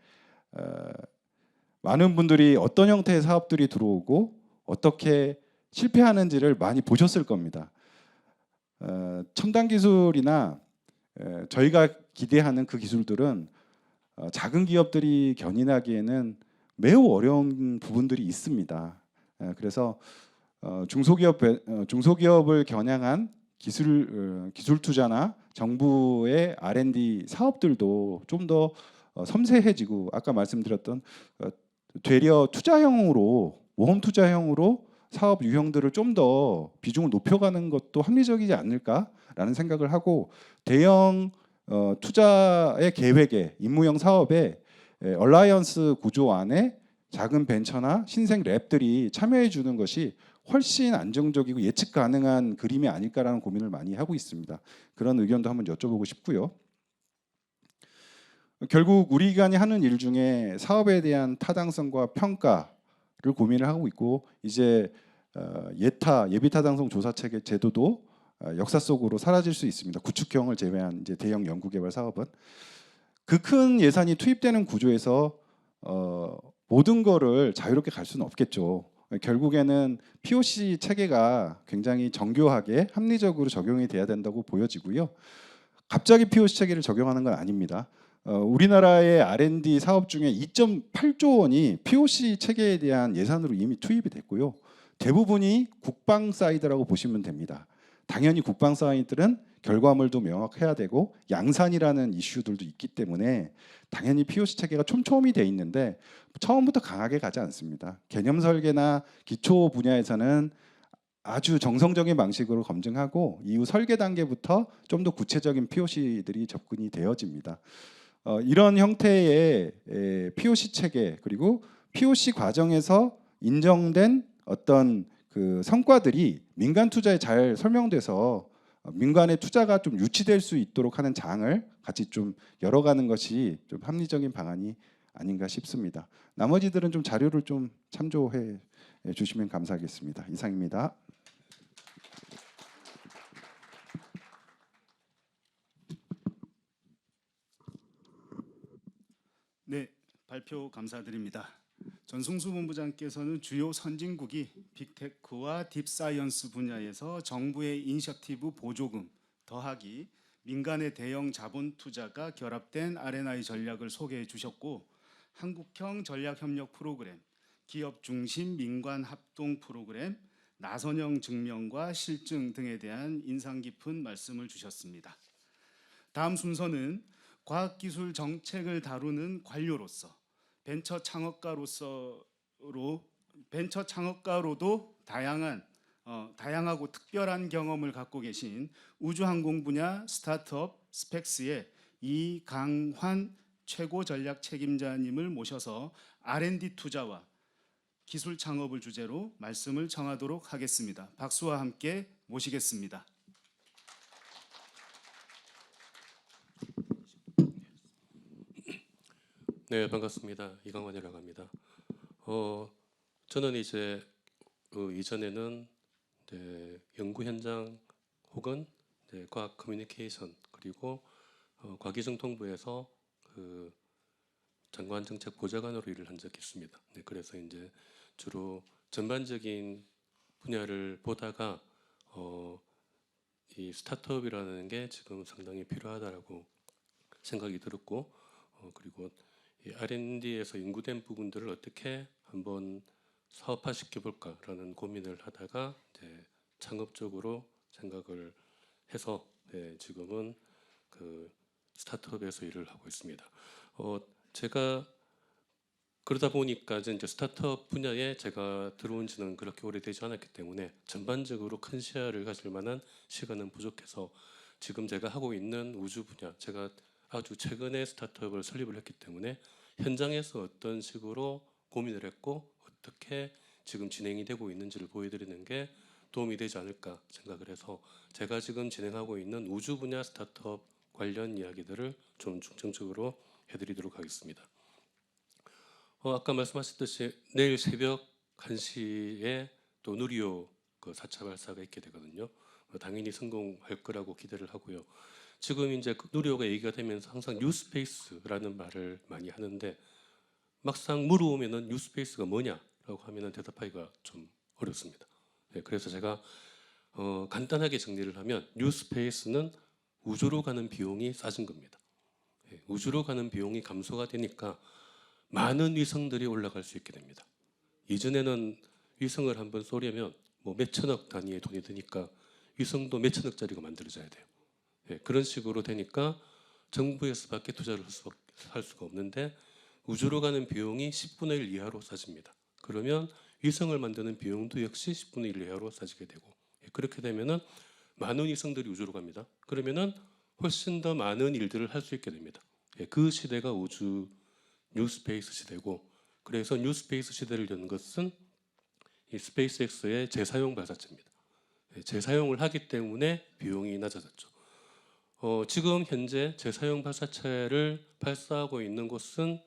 많은 분들이 어떤 형태의 사업들이 들어오고 어떻게 실패하는지를 많이 보셨을 겁니다. 첨단 기술이나 저희가 기대하는 그 기술들은 작은 기업들이 견인하기에는 매우 어려운 부분들이 있습니다. 그래서 중소기업을 겨냥한 기술 투자나 정부의 R&D 사업들도 좀 더 섬세해지고 아까 말씀드렸던 되려 투자형으로 모험 투자형으로 사업 유형들을 좀 더 비중을 높여가는 것도 합리적이지 않을까라는 생각을 하고 대형 투자의 계획에 임무형 사업에 얼라이언스 구조 안에 작은 벤처나 신생 랩들이 참여해 주는 것이 훨씬 안정적이고 예측 가능한 그림이 아닐까라는 고민을 많이 하고 있습니다. 그런 의견도 한번 여쭤보고 싶고요. 결국 우리 기관이 하는 일 중에 사업에 대한 타당성과 평가를 고민을 하고 있고 이제 예비 타당성 조사 체계 제도도 역사 속으로 사라질 수 있습니다. 구축형을 제외한 이제 대형 연구개발 사업은 그 큰 예산이 투입되는 구조에서 모든 거를 자유롭게 갈 수는 없겠죠. 결국에는 POC 체계가 굉장히 정교하게 합리적으로 적용이 돼야 된다고 보여지고요. 갑자기 POC 체계를 적용하는 건 아닙니다. 우리나라의 R&D 사업 중에 2.8조 원이 POC 체계에 대한 예산으로 이미 투입이 됐고요. 대부분이 국방 사이드라고 보시면 됩니다. 당연히 국방 사이드는 결과물도 명확해야 되고 양산이라는 이슈들도 있기 때문에 당연히 POC 체계가 촘촘히 돼 있는데 처음부터 강하게 가지 않습니다. 개념 설계나 기초 분야에서는 아주 정성적인 방식으로 검증하고 이후 설계 단계부터 좀 더 구체적인 POC들이 접근이 되어집니다. 이런 형태의 POC 체계 그리고 POC 과정에서 인정된 어떤 그 성과들이 민간 투자에 잘 설명돼서 민간의 투자가 좀 유치될 수 있도록 하는 장을 같이 좀 열어가는 것이 좀 합리적인 방안이 아닌가 싶습니다. 나머지들은 좀 자료를 좀 참조해 주시면 감사하겠습니다. 이상입니다. 네, 발표 감사드립니다. 전승수 본부장께서는 주요 선진국이 빅테크와 딥사이언스 분야에서 정부의 이니셔티브 보조금 더하기 민간의 대형 자본 투자가 결합된 R&I 전략을 소개해 주셨고 한국형 전략협력 프로그램, 기업 중심 민관 합동 프로그램, 나선형 증명과 실증 등에 대한 인상 깊은 말씀을 주셨습니다. 다음 순서는 과학기술 정책을 다루는 관료로서 벤처 창업가로도 다양하고 특별한 경험을 갖고 계신 우주항공 분야 스타트업 스펙스의 이강환 최고 전략 책임자님을 모셔서 R&D 투자와 기술 창업을 주제로 말씀을 청하도록 하겠습니다. 박수와 함께 모시겠습니다. 네, 반갑습니다. 이강환이라고 합니다. 저는 이제 이전에는 연구 현장 혹은 과학 커뮤니케이션 그리고 과기정통부에서 그 장관 정책 보좌관으로 일을 한 적이 있습니다. 네, 그래서 이제 주로 전반적인 분야를 보다가 이 스타트업이라는 게 지금 상당히 필요하다라고 생각이 들었고 그리고 이 R&D에서 연구된 부분들을 어떻게 한번 사업화 시켜볼까라는 고민을 하다가 창업적으로 생각을 해서 지금은 그 스타트업에서 일을 하고 있습니다. 제가 그러다 보니까 이제 스타트업 분야에 제가 들어온 지는 그렇게 오래되지 않았기 때문에 전반적으로 큰 시야를 가질 만한 시간은 부족해서 지금 제가 하고 있는 우주 분야, 제가 아주 최근에 스타트업을 설립을 했기 때문에 현장에서 어떤 식으로 고민을 했고 어떻게 지금 진행이 되고 있는지를 보여드리는 게 도움이 되지 않을까 생각을 해서 제가 지금 진행하고 있는 우주 분야 스타트업 관련 이야기들을 좀 중점적으로 해드리도록 하겠습니다. 아까 말씀하셨듯이 내일 새벽 1시에 또 누리호 그 4차 발사가 있게 되거든요. 당연히 성공할 거라고 기대를 하고요. 지금 이제 누리호가 얘기가 되면서 항상 뉴스페이스라는 말을 많이 하는데 막상 물어보면은 뉴스페이스가 뭐냐라고 하면은 대답하기가 좀 어렵습니다. 그래서 제가 간단하게 정리를 하면 뉴스페이스는 우주로 가는 비용이 싸진 겁니다. 우주로 가는 비용이 감소가 되니까 많은 위성들이 올라갈 수 있게 됩니다. 이전에는 위성을 한번 쏘려면 뭐 몇천억 단위의 돈이 드니까 위성도 몇천억짜리가 만들어져야 돼요. 그런 식으로 되니까 정부에서밖에 투자를 할 수가 없는데 우주로 가는 비용이 10분의 1 이하로 싸집니다. 그러면 위성을 만드는 비용도 역시 10분의 1 이하로 싸지게 되고 그렇게 되면은 많은 위성들이 우주로 갑니다. 그러면은 훨씬 더 많은 일들을 할 수 있게 됩니다. 그 시대가 우주 뉴스페이스 시대고 그래서 뉴스페이스 시대를 여는 것은 이 스페이스X의 재사용 발사체입니다. 재사용을 하기 때문에 비용이 낮아졌죠. 지금 현재 재사용 발사체를 발사하고 있는 곳은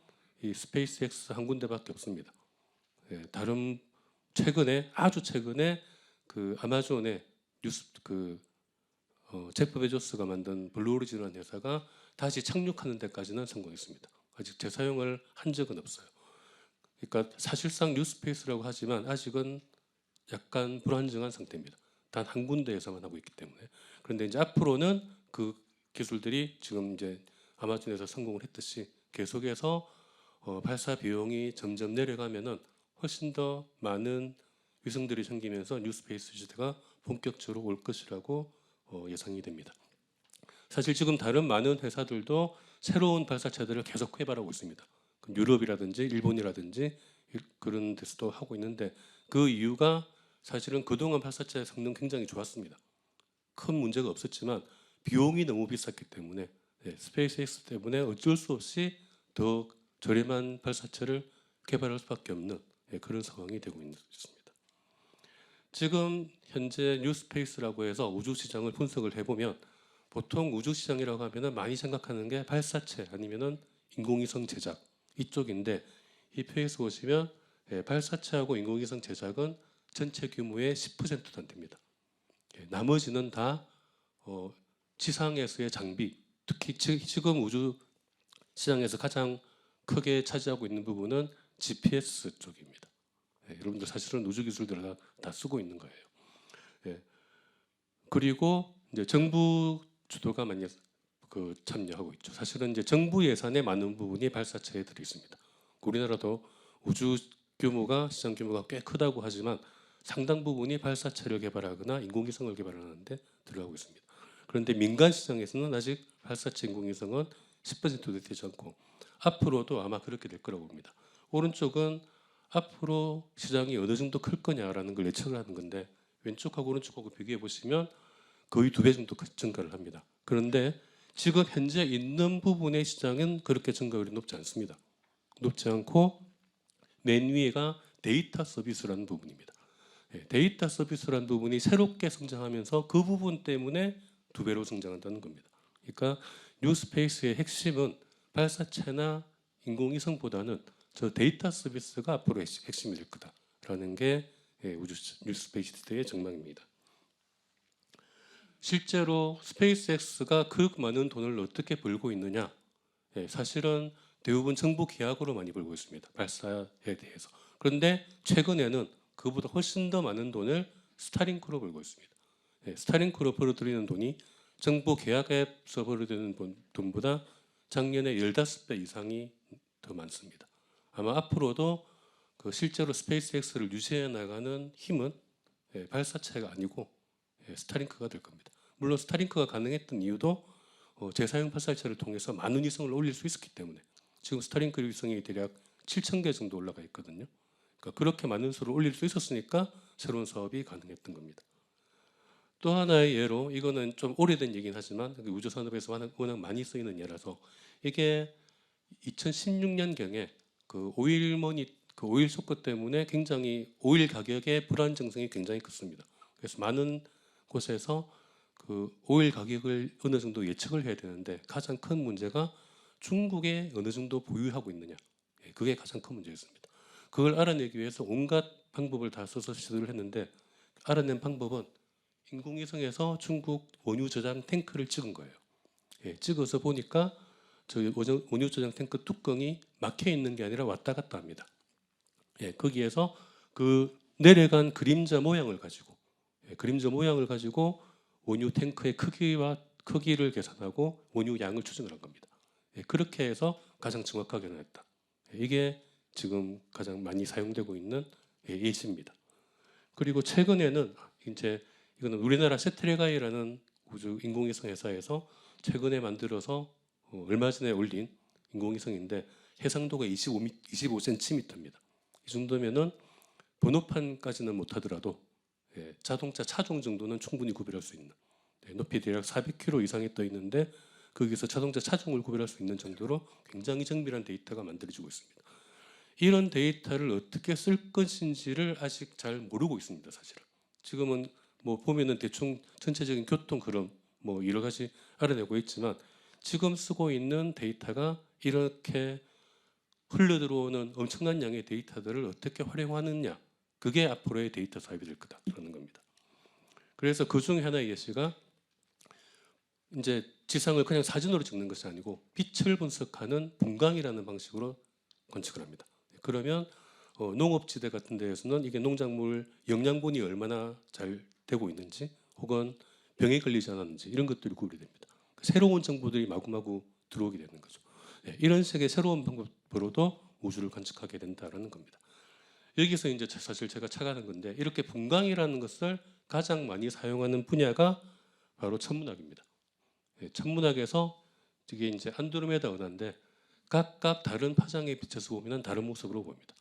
이 스페이스X 한 군데밖에 없습니다. 예, 다른 아주 최근에 그 아마존의 제프 베조스가 만든 블루오리진이라는 회사가 다시 착륙하는 데까지는 성공했습니다. 아직 재사용을 한 적은 없어요. 그러니까 사실상 뉴스페이스라고 하지만 아직은 약간 불안정한 상태입니다. 단 한 군데에서만 하고 있기 때문에. 그런데 이제 앞으로는 그 기술들이 지금 이제 아마존에서 성공을 했듯이 계속해서 발사 비용이 점점 내려가면은 훨씬 더 많은 위성들이 생기면서 뉴스페이스 시대가 본격적으로 올 것이라고 예상이 됩니다. 사실 지금 다른 많은 회사들도 새로운 발사체들을 계속 개발하고 있습니다. 유럽이라든지 일본이라든지 그런 데서도 하고 있는데 그 이유가 사실은 그동안 발사체 성능 굉장히 좋았습니다. 큰 문제가 없었지만 비용이 너무 비쌌기 때문에 스페이스X 때문에 어쩔 수 없이 더 저렴한 발사체를 개발할 수밖에 없는 그런 상황이 되고 있습니다. 지금 현재 뉴스페이스라고 해서 우주 시장을 분석을 해보면 보통 우주 시장이라고 하면은 많이 생각하는 게 발사체 아니면은 인공위성 제작 이쪽인데 이 표에서 보시면 발사체하고 인공위성 제작은 전체 규모의 10%도 안 됩니다. 나머지는 다 지상에서의 장비, 특히 지금 우주 시장에서 가장 크게 차지하고 있는 부분은 GPS 쪽입니다. 여러분들 사실은 우주 기술들을 다 쓰고 있는 거예요. 그리고 이제 정부 주도가 많이 참여하고 있죠. 사실은 이제 정부 예산의 많은 부분이 발사체에 들어 있습니다. 우리나라도 우주 규모가 시장 규모가 꽤 크다고 하지만 상당 부분이 발사체를 개발하거나 인공위성을 개발하는데 들어가고 있습니다. 그런데 민간 시장에서는 아직 발사체 인공위성은 10%도 되지 않고 앞으로도 아마 그렇게 될 거라고 봅니다. 오른쪽은 앞으로 시장이 어느 정도 클 거냐라는 걸 예측을 하는 건데 왼쪽하고 오른쪽하고 비교해 보시면 거의 2배 정도 증가를 합니다. 그런데 지금 현재 있는 부분의 시장은 그렇게 증가율이 높지 않습니다. 높지 않고 맨 위에가 데이터 서비스라는 부분입니다. 데이터 서비스라는 부분이 새롭게 성장하면서 그 부분 때문에 2배로 성장한다는 겁니다. 그러니까 뉴스페이스의 핵심은 발사체나 인공위성보다는 저 데이터 서비스가 앞으로 핵심이 될 거다라는 게 우주 뉴스페이스의 전망입니다. 실제로 스페이스X가 그 많은 돈을 어떻게 벌고 있느냐? 사실은 대부분 정부 계약으로 많이 벌고 있습니다. 발사에 대해서. 그런데 최근에는 그보다 훨씬 더 많은 돈을 스타링크로 벌고 있습니다. 스타링크로 벌어들이는 돈이 정부 계약에서 벌어들이는 돈보다 작년에 15배 이상이 더 많습니다. 아마 앞으로도 실제로 스페이스X를 유지해 나가는 힘은 발사체가 아니고 스타링크가 될 겁니다. 물론 스타링크가 가능했던 이유도 재사용 발사체를 통해서 많은 위성을 올릴 수 있었기 때문에 지금 스타링크 위성이 대략 7,000개 정도 올라가 있거든요. 그러니까 그렇게 많은 수를 올릴 수 있었으니까 새로운 사업이 가능했던 겁니다. 또 하나의 예로 이거는 좀 오래된 얘기긴 하지만 우주 산업에서 워낙 많이 쓰이는 예라서 이게 2016년경에 그 오일 쇼크 때문에 굉장히 오일 가격의 불안정성이 굉장히 컸습니다. 그래서 많은 곳에서 그 오일 가격을 어느 정도 예측을 해야 되는데 가장 큰 문제가 중국에 어느 정도 보유하고 있느냐. 그게 가장 큰 문제였습니다. 그걸 알아내기 위해서 온갖 방법을 다 써서 시도를 했는데 알아낸 방법은 인공위성에서 중국 원유 저장 탱크를 찍은 거예요. 찍어서 보니까 저 원유 저장 탱크 뚜껑이 막혀 있는 게 아니라 왔다 갔다 합니다. 거기에서 그 내려간 그림자 모양을 가지고 원유 탱크의 크기를 계산하고 원유 양을 추정을 한 겁니다. 그렇게 해서 가장 정확하게 나왔다. 이게 지금 가장 많이 사용되고 있는 예시입니다. 그리고 최근에는 이제 이거는 우리나라 세트레가이라는 우주 인공위성 회사에서 최근에 만들어서 얼마 전에 올린 인공위성인데 해상도가 25cm입니다. 이 정도면은 번호판까지는 못하더라도 자동차 차종 정도는 충분히 구별할 수 있는 높이 대략 400km 이상이 떠 있는데 거기서 자동차 차종을 구별할 수 있는 정도로 굉장히 정밀한 데이터가 만들어지고 있습니다. 이런 데이터를 어떻게 쓸 것인지를 아직 잘 모르고 있습니다. 사실은 지금은 뭐 보면은 대충 전체적인 교통 흐름 뭐 여러 가지 알아내고 있지만 지금 쓰고 있는 데이터가 이렇게 흘러 들어오는 엄청난 양의 데이터들을 어떻게 활용하느냐, 그게 앞으로의 데이터 사업이 될 거다라는 겁니다. 그래서 그 중 하나의 예시가 이제 지상을 그냥 사진으로 찍는 것이 아니고 빛을 분석하는 분광이라는 방식으로 건축을 합니다. 그러면 농업지대 같은 데에서는 이게 농작물 영양분이 얼마나 잘 되고 있는지 혹은 병에 걸리지 않았는지 이런 것들이 구별이 됩니다. 새로운 정보들이 마구마구 들어오게 되는 거죠. 이런 식의 새로운 방법으로도 우주를 관측하게 된다는 겁니다. 여기서 이제 사실 제가 착안한 건데 이렇게 분광이라는 것을 가장 많이 사용하는 분야가 바로 천문학입니다. 천문학에서 이게 이제 안드로메다 은하인데 각각 다른 파장에 비춰서 보면 다른 모습으로 보입니다.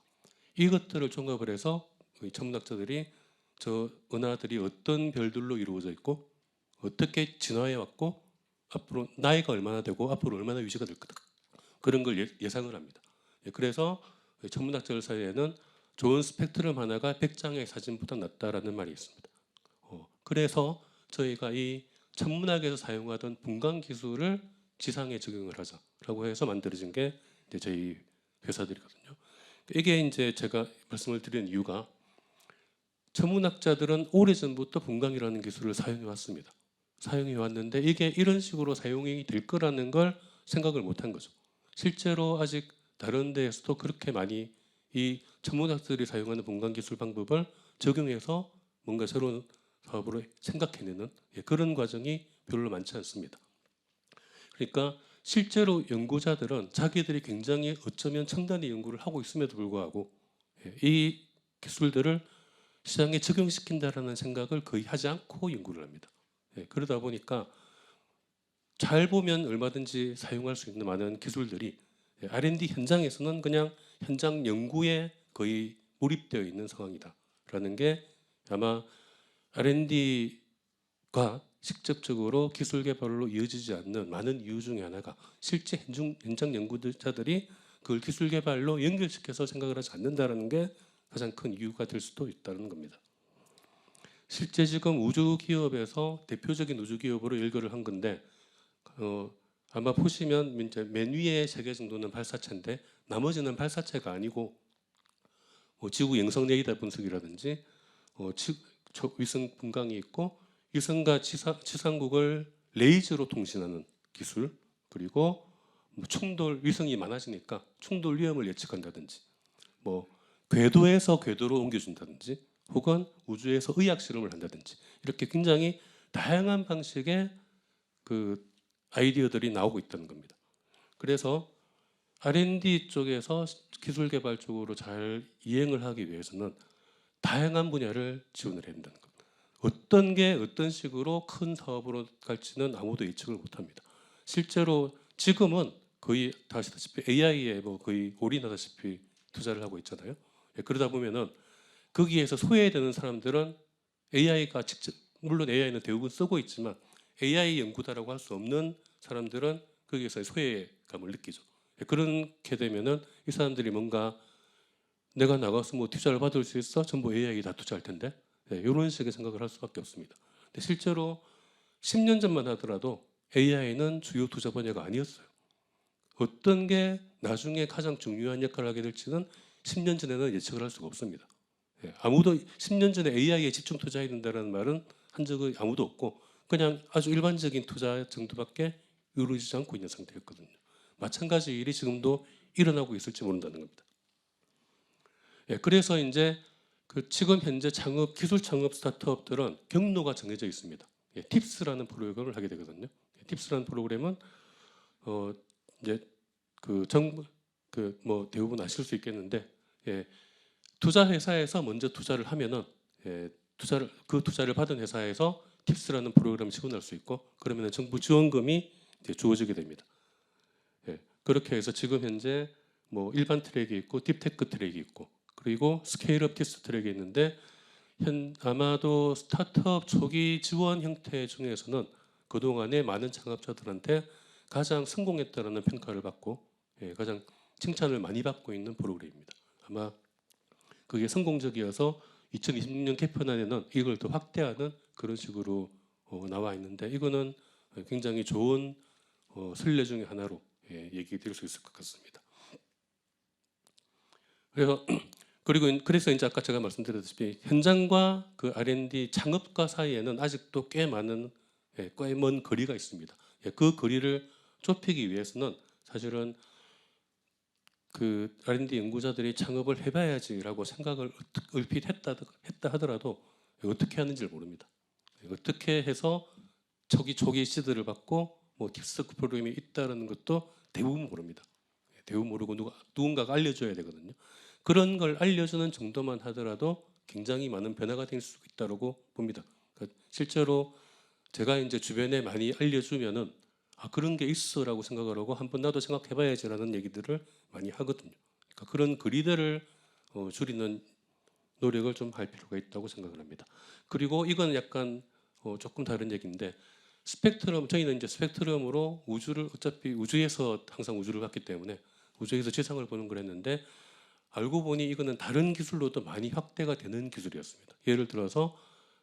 이것들을 종합을 해서 천문학자들이 저 은하들이 어떤 별들로 이루어져 있고 어떻게 진화해 왔고 앞으로 나이가 얼마나 되고 앞으로 얼마나 유지가 될 거다, 그런 걸 예상을 합니다. 그래서 천문학자들 사이에는 좋은 스펙트럼 하나가 100장의 사진보다 낫다라는 말이 있습니다. 그래서 저희가 이 천문학에서 사용하던 분광 기술을 지상에 적용을 하자라고 해서 만들어진 게 이제 저희 회사들이거든요. 이게 이제 제가 말씀을 드리는 이유가 천문학자들은 오래전부터 분광이라는 기술을 사용해 왔습니다. 사용해 왔는데 이게 이런 식으로 사용이 될 거라는 걸 생각을 못한 거죠. 실제로 아직 다른 데에서도 그렇게 많이 이 천문학자들이 사용하는 분광 기술 방법을 적용해서 뭔가 새로운 사업으로 생각해내는 그런 과정이 별로 많지 않습니다. 그러니까 실제로 연구자들은 자기들이 굉장히 어쩌면 첨단의 연구를 하고 있음에도 불구하고 이 기술들을 시장에 적용시킨다라는 생각을 거의 하지 않고 연구를 합니다. 그러다 보니까 잘 보면 얼마든지 사용할 수 있는 많은 기술들이 R&D 현장에서는 그냥 현장 연구에 거의 몰입되어 있는 상황이다라는 게 아마 R&D가 직접적으로 기술 개발로 이어지지 않는 많은 이유 중에 하나가 실제 현장 연구자들이 그걸 기술 개발로 연결시켜서 생각을 하지 않는다는 게 가장 큰 이유가 될 수도 있다는 겁니다. 실제 지금 우주 기업에서 대표적인 우주 기업으로 연결을 한 건데 아마 보시면 이제 맨 위에 3개 정도는 발사체인데 나머지는 발사체가 아니고 지구 영상 레이더 분석이라든지 위성 분광이 있고 위성과 지상국을 레이저로 통신하는 기술, 그리고 충돌, 위성이 많아지니까 충돌 위험을 예측한다든지 궤도에서 궤도로 옮겨준다든지 혹은 우주에서 의학 실험을 한다든지 이렇게 굉장히 다양한 방식의 그 아이디어들이 나오고 있다는 겁니다. 그래서 R&D 쪽에서 기술 개발 쪽으로 잘 이행을 하기 위해서는 다양한 분야를 지원을 해야 된다는 겁니다. 어떤 게 어떤 식으로 큰 사업으로 갈지는 아무도 예측을 못합니다. 실제로 지금은 거의 다 아시다시피 AI에 거의 올인하다시피 투자를 하고 있잖아요. 그러다 보면은 거기에서 소외되는 사람들은 AI가 직접, 물론 AI는 대부분 쓰고 있지만 AI 연구다라고 할 수 없는 사람들은 거기에서 소외감을 느끼죠. 그렇게 되면은 이 사람들이 뭔가 내가 나가서 투자를 받을 수 있어? 전부 AI 다 투자할 텐데 이런 식의 생각을 할 수밖에 없습니다. 근데 실제로 10년 전만 하더라도 AI는 주요 투자 분야가 아니었어요. 어떤 게 나중에 가장 중요한 역할을 하게 될지는 10년 전에는 예측을 할 수가 없습니다. 아무도 10년 전에 AI에 집중 투자해야 된다는 말은 한 적이 아무도 없고 그냥 아주 일반적인 투자 정도밖에 이루어지지 않고 있는 상태였거든요. 마찬가지 일이 지금도 일어나고 있을지 모른다는 겁니다. 그래서 이제 지금 현재 기술 창업 스타트업들은 경로가 정해져 있습니다. 팁스라는 프로그램을 하게 되거든요. 팁스라는 프로그램은 이제 정부 대부분 아실 수 있겠는데 투자 회사에서 먼저 투자를 하면은 투자를 받은 회사에서 팁스라는 프로그램을 지원할 수 있고 그러면은 정부 지원금이 이제 주어지게 됩니다. 그렇게 해서 지금 현재 일반 트랙이 있고 딥테크 트랙이 있고 그리고 스케일업 팁스 트랙이 있는데 아마도 스타트업 초기 지원 형태 중에서는 그동안에 많은 창업자들한테 가장 성공했다라는 평가를 받고 가장 칭찬을 많이 받고 있는 프로그램입니다. 아마 그게 성공적이어서 2026년 개편안에는 이걸 더 확대하는 그런 식으로 나와 있는데 이거는 굉장히 좋은 선례 중의 하나로 얘기 드릴 수 있을 것 같습니다. 그래서 이제 아까 제가 말씀드렸다시피 현장과 그 R&D 창업과 사이에는 아직도 꽤 먼 거리가 있습니다. 그 거리를 좁히기 위해서는 사실은 그 R&D 연구자들이 창업을 해봐야지라고 생각을 얼핏 했다 하더라도 어떻게 하는지를 모릅니다. 어떻게 해서 초기 시드를 받고 뭐 딥스크 프로그램이 있다는 것도 대부분 모릅니다. 대부분 모르고 누군가가 알려줘야 되거든요. 그런 걸 알려주는 정도만 하더라도 굉장히 많은 변화가 될 수 있다고 봅니다. 그러니까 실제로 제가 이제 주변에 많이 알려주면은 그런 게 있어라고 생각을 하고 한번 나도 생각해봐야지라는 얘기들을 많이 하거든요. 그러니까 그런 거리들을 줄이는 노력을 좀 할 필요가 있다고 생각을 합니다. 그리고 이건 약간 조금 다른 얘기인데 저희는 이제 스펙트럼으로 어차피 우주에서 항상 우주를 봤기 때문에 우주에서 지상을 보는 걸 했는데 알고 보니 이거는 다른 기술로도 많이 확대가 되는 기술이었습니다. 예를 들어서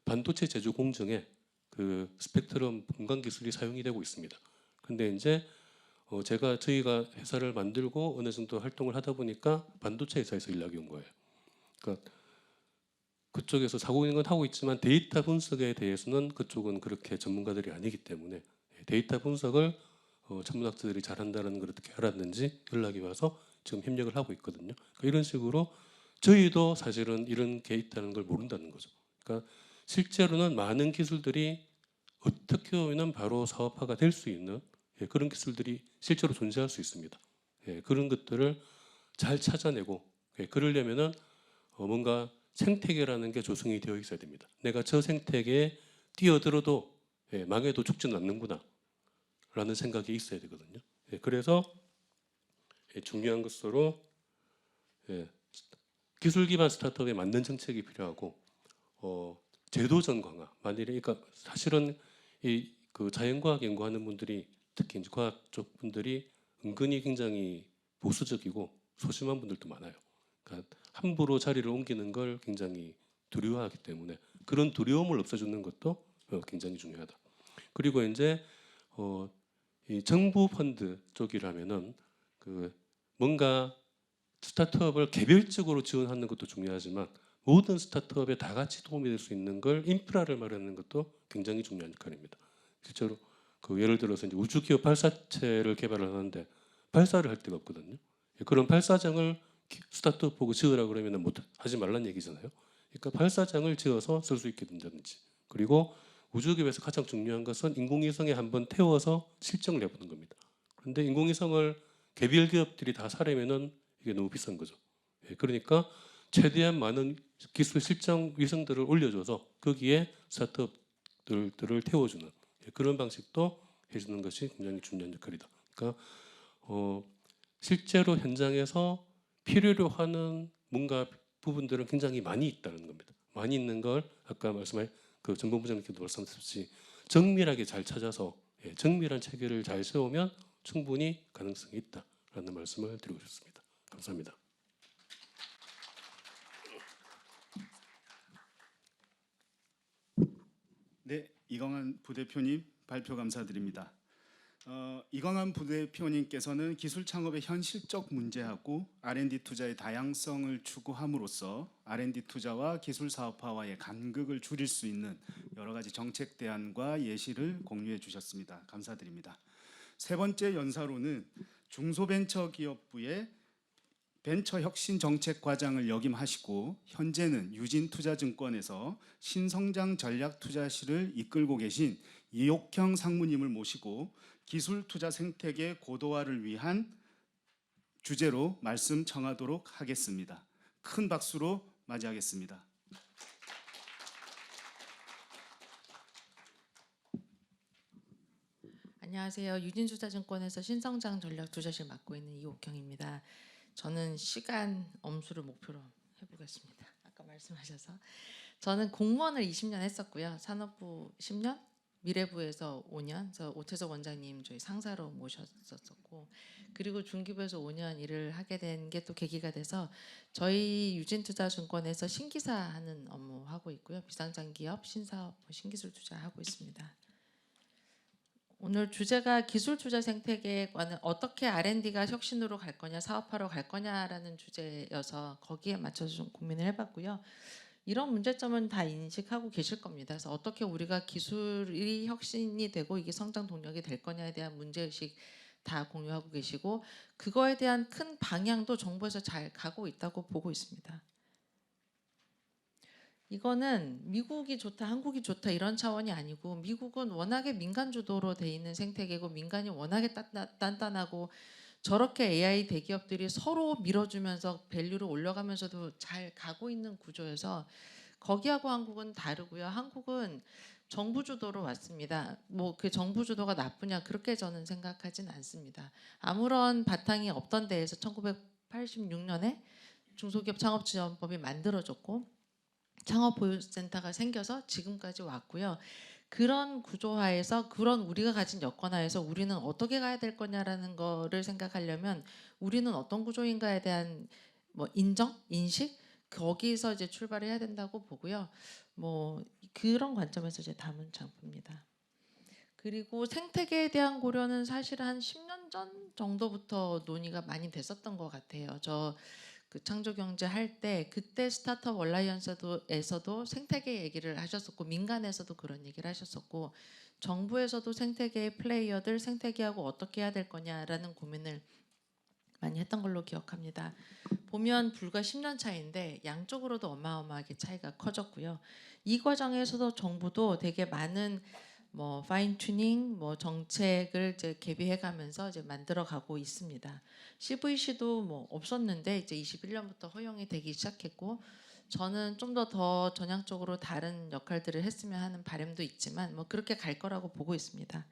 반도체 제조 공정에 그 스펙트럼 분광 기술이 사용이 되고 있습니다. 근데 이제 저희가 회사를 만들고 어느 정도 활동을 하다 보니까 반도체 회사에서 연락이 온 거예요. 그러니까 그쪽에서 사고능은 하고 있지만 데이터 분석에 대해서는 그쪽은 그렇게 전문가들이 아니기 때문에 데이터 분석을 천문학자들이 잘한다는 걸 어떻게 알았는지 연락이 와서 지금 협력을 하고 있거든요. 그러니까 이런 식으로 저희도 사실은 이런 게 있다는 걸 모른다는 거죠. 그러니까 실제로는 많은 기술들이 어떻게 보면 바로 사업화가 될 수 있는 그런 기술들이 실제로 존재할 수 있습니다. 그런 것들을 잘 찾아내고 그러려면은 뭔가 생태계라는 게 조성이 되어 있어야 됩니다. 내가 저 생태계에 뛰어들어도 망해도 죽지는 않는구나 라는 생각이 있어야 되거든요. 그래서 중요한 것으로 기술 기반 스타트업에 맞는 정책이 필요하고 제도전 강화. 그러니까 사실은 그 자연과학 연구하는 분들이 특히 이제 과학 쪽 분들이 은근히 굉장히 보수적이고 소심한 분들도 많아요. 그러니까 함부로 자리를 옮기는 걸 굉장히 두려워하기 때문에 그런 두려움을 없애주는 것도 굉장히 중요하다. 그리고 이제 이 정부 펀드 쪽이라면은 그 뭔가 스타트업을 개별적으로 지원하는 것도 중요하지만 모든 스타트업에 다 같이 도움이 될 수 있는 걸 인프라를 마련하는 것도 굉장히 중요한 역할입니다. 실제로 그 예를 들어서 이제 우주 기업 발사체를 개발을 하는데 발사를 할 데가 없거든요. 그런 발사장을 스타트업 보고 지으라 그러면 하지 말란 얘기잖아요. 그러니까 발사장을 지어서 쓸 수 있게 된다든지. 그리고 우주기업에서 가장 중요한 것은 인공위성에 한번 태워서 실증을 해보는 겁니다. 그런데 인공위성을 개별 기업들이 다 사려면은 이게 너무 비싼 거죠. 그러니까 최대한 많은 기술 실증 위성들을 올려줘서 거기에 스타트업들을 태워주는 그런 방식도 해주는 것이 굉장히 중요한 역할이다. 그러니까 실제로 현장에서 필요로 하는 뭔가 부분들은 굉장히 많이 있다는 겁니다. 많이 있는 걸 아까 말씀하신 그 전본부장님께도 말씀하셨듯이 정밀하게 잘 찾아서 정밀한 체계를 잘 세우면 충분히 가능성이 있다라는 말씀을 드리고 싶습니다. 감사합니다. 네, 이광한 부대표님 발표 감사드립니다. 이광한 부대표님께서는 기술 창업의 현실적 문제하고 R&D 투자의 다양성을 추구함으로써 R&D 투자와 기술 사업화와의 간극을 줄일 수 있는 여러 가지 정책 대안과 예시를 공유해 주셨습니다. 감사드립니다. 세 번째 연사로는 중소벤처기업부의 벤처혁신정책과장을 역임하시고 현재는 유진투자증권에서 신성장 전략투자실을 이끌고 계신 이옥형 상무님을 모시고 기술 투자 생태계 고도화를 위한 주제로 말씀 청하도록 하겠습니다. 큰 박수로 맞이하겠습니다. 안녕하세요. 유진투자증권에서 신성장 전략투자실 맡고 있는 이옥형입니다. 저는 시간 엄수를 목표로 해보겠습니다. 아까 말씀하셔서 저는 공무원을 20년 했었고요. 산업부 10년, 미래부에서 5년, 저 오태석 원장님 저희 상사로 모셨었고, 그리고 중기부에서 5년 일을 하게 된 게 또 계기가 돼서 저희 유진투자증권에서 신기사 하는 업무 하고 있고요. 비상장기업, 신사업, 신기술 투자 하고 있습니다. 오늘 주제가 기술 투자 생태계에 관한 어떻게 R&D가 혁신으로 갈 거냐, 사업화로 갈 거냐라는 주제여서 거기에 맞춰서 좀 고민을 해봤고요. 이런 문제점은 다 인식하고 계실 겁니다. 그래서 어떻게 우리가 기술이 혁신이 되고 이게 성장 동력이 될 거냐에 대한 문제의식 다 공유하고 계시고 그거에 대한 큰 방향도 정부에서 잘 가고 있다고 보고 있습니다. 이거는 미국이 좋다, 한국이 좋다 이런 차원이 아니고 미국은 워낙에 민간 주도로 돼 있는 생태계고 민간이 워낙에 단단하고 저렇게 AI 대기업들이 서로 밀어주면서 밸류를 올려가면서도 잘 가고 있는 구조여서 거기하고 한국은 다르고요. 한국은 정부 주도로 왔습니다. 뭐 그 정부 주도가 나쁘냐 그렇게 저는 생각하진 않습니다. 아무런 바탕이 없던 데에서 1986년에 중소기업 창업지원법이 만들어졌고 창업보육센터가 생겨서 지금까지 왔고요. 그런 구조화에서 그런 우리가 가진 여건하에서 우리는 어떻게 가야 될 거냐라는 거를 생각하려면 우리는 어떤 구조인가에 대한 뭐 인정, 인식 거기서 이제 출발을 해야 된다고 보고요. 뭐 그런 관점에서 이제 담은 장부입니다. 그리고 생태계에 대한 고려는 사실 한 10년 전 정도부터 논의가 많이 됐었던 것 같아요. 저 그 창조경제 할 때 그때 스타트업 얼라이언스에서도 생태계 얘기를 하셨었고 민간에서도 그런 얘기를 하셨었고 정부에서도 생태계의 플레이어들 생태계하고 어떻게 해야 될 거냐라는 고민을 많이 했던 걸로 기억합니다. 보면 불과 10년 차인데 양쪽으로도 어마어마하게 차이가 커졌고요. 이 과정에서도 정부도 되게 많은 뭐 파인 튜닝, 뭐 정책을 이제 개비해가면서 이제 만들어가고 있습니다. CVC도 뭐 없었는데 이제 21년부터 허용이 되기 시작했고, 저는 좀 더 전향적으로 다른 역할들을 했으면 하는 바람도 있지만 뭐 그렇게 갈 거라고 보고 있습니다.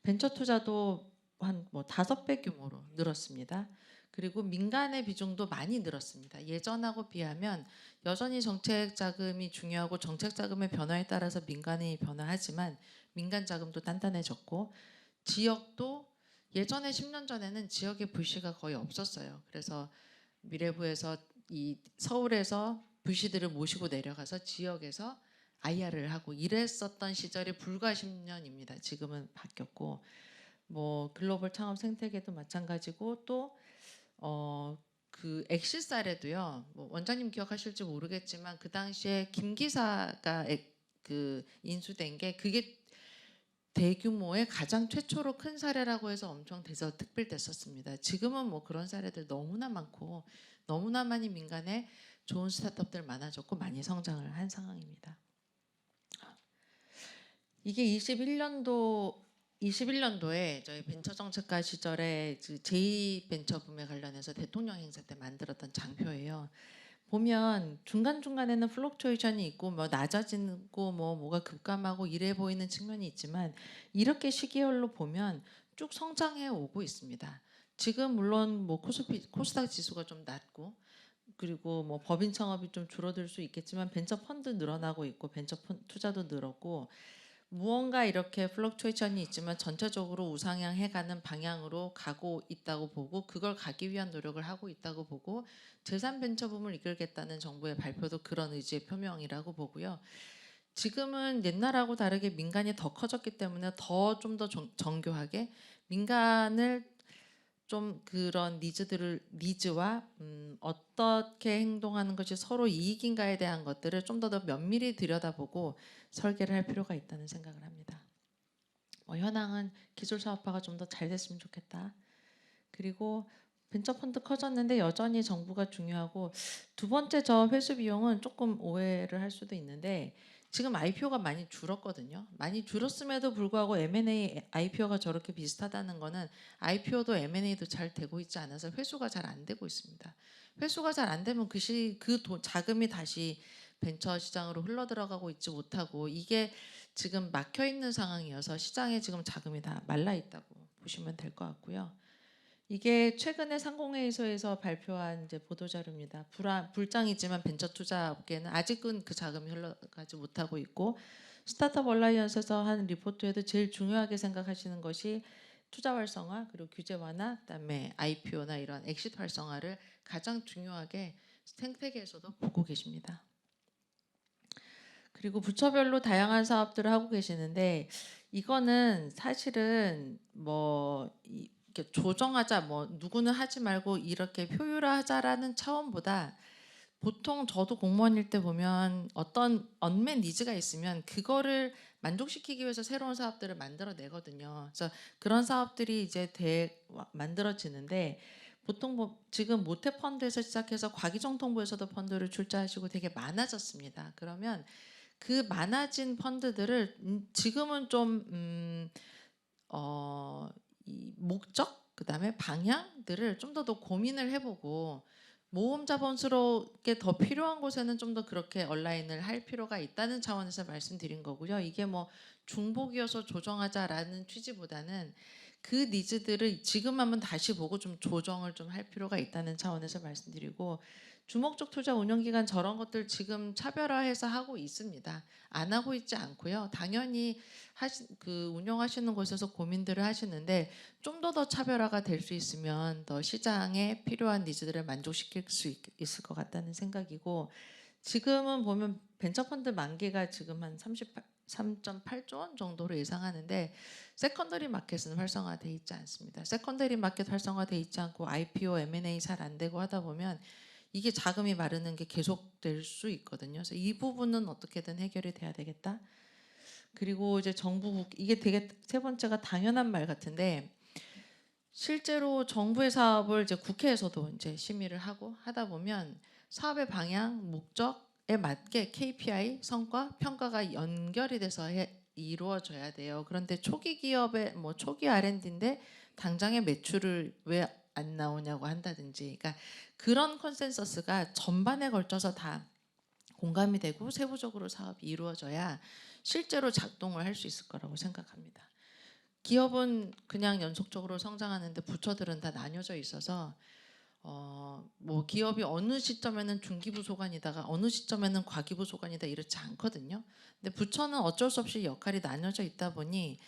벤처 투자도 한 뭐 5배 규모로 늘었습니다. 그리고 민간의 비중도 많이 늘었습니다. 예전하고 비하면 여전히 정책 자금이 중요하고 정책 자금의 변화에 따라서 민간이 변화하지만 민간 자금도 단단해졌고 지역도 예전에 10년 전에는 지역의 불씨가 거의 없었어요. 그래서 미래부에서 이 서울에서 불씨들을 모시고 내려가서 지역에서 IR을 하고 이랬었던 시절이 불과 10년입니다. 지금은 바뀌었고 뭐 글로벌 창업 생태계도 마찬가지고 또 그 엑시 사례도요. 뭐 원장님 기억하실지 모르겠지만 그 당시에 김 기사가 그 인수된 게 그게 대규모의 가장 최초로 큰 사례라고 해서 엄청 특별됐었습니다. 지금은 뭐 그런 사례들 너무나 많고 너무나 많이 민간에 좋은 스타트업들 많아졌고 많이 성장을 한 상황입니다. 이게 21년도에 저희 벤처정책가 시절에 제2벤처붐에 관련해서 대통령 행사 때 만들었던 장표예요. 보면 중간중간에는 플럭추에이션이 있고 뭐 낮아지고 뭐가 급감하고 이래 보이는 측면이 있지만 이렇게 시계열로 보면 쭉 성장해 오고 있습니다. 지금 물론 뭐 코스닥 지수가 좀 낮고 그리고 뭐 법인 창업이 좀 줄어들 수 있겠지만 벤처 펀드 늘어나고 있고 벤처 투자도 늘었고 무언가 이렇게 플럭추에이션이 있지만 전체적으로 우상향해가는 방향으로 가고 있다고 보고 그걸 가기 위한 노력을 하고 있다고 보고 제3벤처붐을 이끌겠다는 정부의 발표도 그런 의지의 표명이라고 보고요. 지금은 옛날하고 다르게 민간이 더 커졌기 때문에 좀 더 정교하게 민간을 좀 그런 니즈와 어떻게 행동하는 것이 서로 이익인가에 대한 것들을 좀 더 면밀히 들여다보고 설계를 할 필요가 있다는 생각을 합니다. 현황은 기술 사업화가 좀 더 잘 됐으면 좋겠다. 그리고 벤처펀드 커졌는데 여전히 정부가 중요하고 두 번째 저 회수 비용은 조금 오해를 할 수도 있는데 지금 IPO가 많이 줄었거든요. 많이 줄었음에도 불구하고 M&A, IPO가 저렇게 비슷하다는 거는 IPO도 M&A도 잘 되고 있지 않아서 회수가 잘 안 되고 있습니다. 회수가 잘 안 되면 자금이 다시 벤처 시장으로 흘러 들어가고 있지 못하고 이게 지금 막혀 있는 상황이어서 시장에 지금 자금이 다 말라 있다고 보시면 될 것 같고요. 이게 최근에 상공회의소에서 발표한 이제 보도 자료입니다. 불장이지만 벤처 투자 업계는 아직은 그 자금이 흘러가지 못하고 있고 스타트업 얼라이언스에서 한 리포트에도 제일 중요하게 생각하시는 것이 투자 활성화 그리고 규제 완화 그다음에 IPO나 이런 엑시트 활성화를 가장 중요하게 생태계에서도 보고 계십니다. 그리고 부처별로 다양한 사업들을 하고 계시는데 이거는 사실은 이렇게 조정하자, 뭐 누구는 하지 말고 이렇게 효율화하자라는 차원보다 보통 저도 공무원일 때 보면 어떤 언맨 니즈가 있으면 그거를 만족시키기 위해서 새로운 사업들을 만들어내거든요. 그래서 그런 사업들이 이제 만들어지는데 보통 뭐 지금 모태 펀드에서 시작해서 과기정통부에서도 펀드를 출자하시고 되게 많아졌습니다. 그러면 그 많아진 펀드들을 지금은 좀 이 목적 그다음에 방향들을 좀 더 고민을 해보고 모험 자본스럽게 더 필요한 곳에는 좀 더 그렇게 얼라인을 할 필요가 있다는 차원에서 말씀드린 거고요. 이게 뭐 중복이어서 조정하자라는 취지보다는 그 니즈들을 지금 한번 다시 보고 좀 조정을 좀 할 필요가 있다는 차원에서 말씀드리고 주목적 투자 운영기간 저런 것들 지금 차별화해서 하고 있습니다. 안 하고 있지 않고요. 당연히 운영하시는 곳에서 고민들을 하시는데 좀 더 차별화가 될 수 있으면 더 시장에 필요한 니즈들을 만족시킬 수 있을 것 같다는 생각이고 지금은 보면 벤처펀드 만기가 지금 한 3.8조 원 정도로 예상하는데 세컨더리 마켓은 활성화돼 있지 않습니다. 세컨더리 마켓 활성화돼 있지 않고 IPO, M&A 잘 안 되고 하다 보면 이게 자금이 마르는 게 계속될 수 있거든요. 그래서 이 부분은 어떻게든 해결이 돼야 되겠다. 그리고 이제 이게 되게 세 번째가 당연한 말 같은데 실제로 정부의 사업을 이제 국회에서도 이제 심의를 하고 하다 보면 사업의 방향, 목적에 맞게 KPI, 성과, 평가가 연결이 돼서 이루어져야 돼요. 그런데 초기 기업의 뭐 초기 R&D인데 당장의 매출을 왜 안 나오냐고 한다든지, 그러니까 그런 컨센서스가 전반에 걸쳐서 다 공감이 되고 세부적으로 사업이 이루어져야 실제로 작동을 할 수 있을 거라고 생각합니다. 기업은 그냥 연속적으로 성장하는데 부처들은 다 나뉘어져 있어서 뭐 기업이 어느 시점에는 중기부 소관이다가 어느 시점에는 과기부 소관이다 이렇지 않거든요. 근데 부처는 어쩔 수 없이 역할이 나뉘어져 있다 보니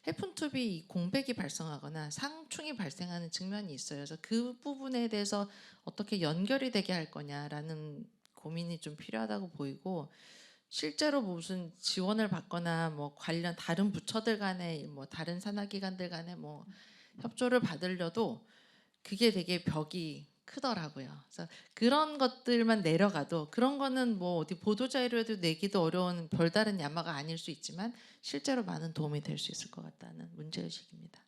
해픈투비 공백이 발생하거나 상충이 발생하는 측면이 있어요. 그래서 그 부분에 대해서 어떻게 연결이 되게 할 거냐라는 고민이 좀 필요하다고 보이고 실제로 무슨 지원을 받거나 뭐 관련 다른 부처들 간에 뭐 다른 산하기관들 간에 뭐 협조를 받으려도 그게 되게 벽이 크더라고요. 그래서 그런 것들만 내려가도 그런 거는 뭐 어디 보도 자료에도 내기도 어려운 별다른 야마가 아닐 수 있지만 실제로 많은 도움이 될 수 있을 것 같다는 문제의식입니다.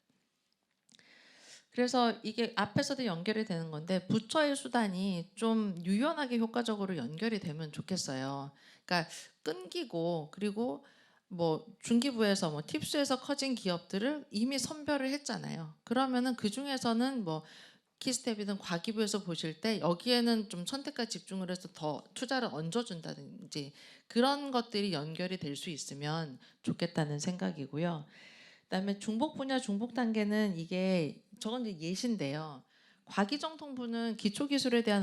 그래서 이게 앞에서도 연결이 되는 건데 부처의 수단이 좀 유연하게 효과적으로 연결이 되면 좋겠어요. 그러니까 끊기고 그리고 뭐 중기부에서 뭐 팁스에서 커진 기업들을 이미 선별을 했잖아요. 그러면은 그 중에서는 뭐 키스텝이든 과기부에서 보실 때 여기에는 좀 선택과 집중을 해서 더 투자를 얹어준다든지 그런 것들이 연결이 될 수 있으면 좋겠다는 생각이고요. 그다음에 중복 분야 중복 단계는 이게 저건 이제 예시인데요. 과기정통부는 기초기술에 대한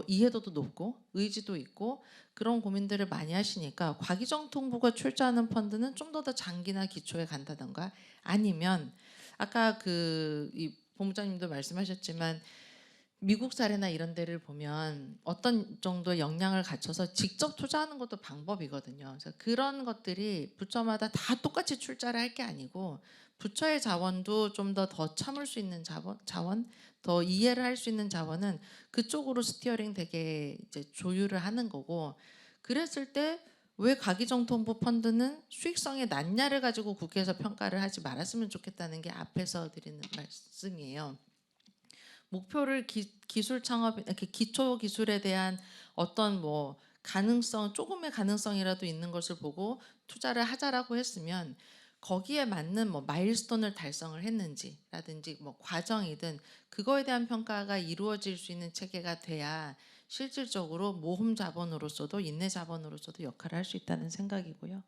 이해도도 높고 의지도 있고 그런 고민들을 많이 하시니까 과기정통부가 출자하는 펀드는 좀 더 장기나 기초에 간다던가 아니면 아까 이 본부장님도 말씀하셨지만 미국 사례나 이런 데를 보면 어떤 정도의 역량을 갖춰서 직접 투자하는 것도 방법이거든요. 그래서 그런 것들이 부처마다 다 똑같이 출자를 할 게 아니고 부처의 자원도 좀 더 참을 수 있는 자원, 더 이해를 할 수 있는 자원은 그쪽으로 스티어링 되게 이제 조율을 하는 거고 그랬을 때 왜 가기정통부 펀드는 수익성의 낮냐를 가지고 국회에서 평가를 하지 말았으면 좋겠다는 게 앞에서 드리는 말씀이에요. 목표를 기술 창업 이렇게 기초 기술에 대한 어떤 뭐 가능성 조금의 가능성이라도 있는 것을 보고 투자를 하자라고 했으면 거기에 맞는 뭐 마일스톤을 달성을 했는지라든지 뭐 과정이든 그거에 대한 평가가 이루어질 수 있는 체계가 돼야 실질적으로 모험 자본으로서도 인내 자본으로서도 역할을 할 수 있다는 생각이고요.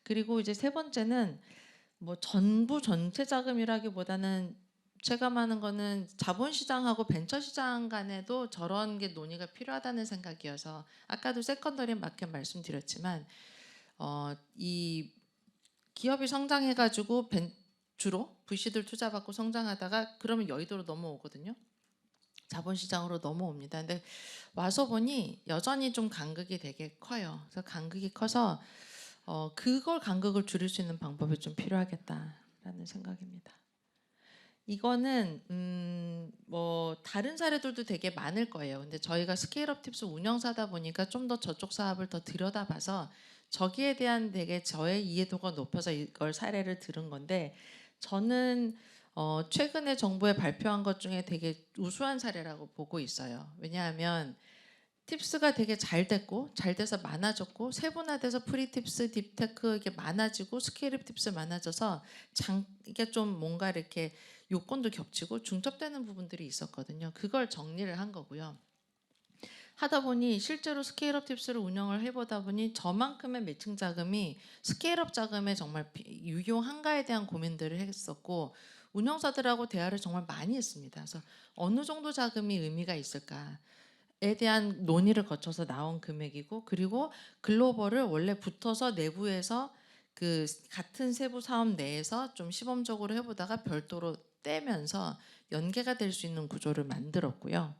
그리고 이제 세 번째는 뭐 전부 전체 자금이라기보다는 체감하는 거는 자본시장하고 벤처시장 간에도 저런 게 논의가 필요하다는 생각이어서 아까도 세컨더리 마켓 말씀드렸지만 이 기업이 성장해가지고 주로 VC들 투자받고 성장하다가 그러면 여의도로 넘어오거든요. 자본시장으로 넘어옵니다. 근데 와서 보니 여전히 좀 간극이 되게 커요. 그래서 간극이 커서 그걸 간극을 줄일 수 있는 방법이 좀 필요하겠다라는 생각입니다. 이거는 뭐 다른 사례들도 되게 많을 거예요. 근데 저희가 스케일업 팁스 운영사다 보니까 좀 더 저쪽 사업을 더 들여다봐서 저기에 대한 되게 저의 이해도가 높아서 이걸 사례를 들은 건데 저는 최근에 정부에 발표한 것 중에 되게 우수한 사례라고 보고 있어요. 왜냐하면 팁스가 되게 잘 됐고 잘 돼서 많아졌고 세분화돼서 프리팁스, 딥테크 이게 많아지고 스케일업 팁스 많아져서 이게 좀 뭔가 이렇게 요건도 겹치고 중첩되는 부분들이 있었거든요. 그걸 정리를 한 거고요. 하다 보니 실제로 스케일업 팁스를 운영을 해보다 보니 저만큼의 매칭 자금이 스케일업 자금에 정말 유용한가에 대한 고민들을 했었고 운영사들하고 대화를 정말 많이 했습니다. 그래서 어느 정도 자금이 의미가 있을까? 에 대한 논의를 거쳐서 나온 금액이고 그리고 글로벌을 원래 붙어서 내부에서 그 같은 세부 사업 내에서 좀 시범적으로 해보다가 별도로 떼면서 연계가 될 수 있는 구조를 만들었고요.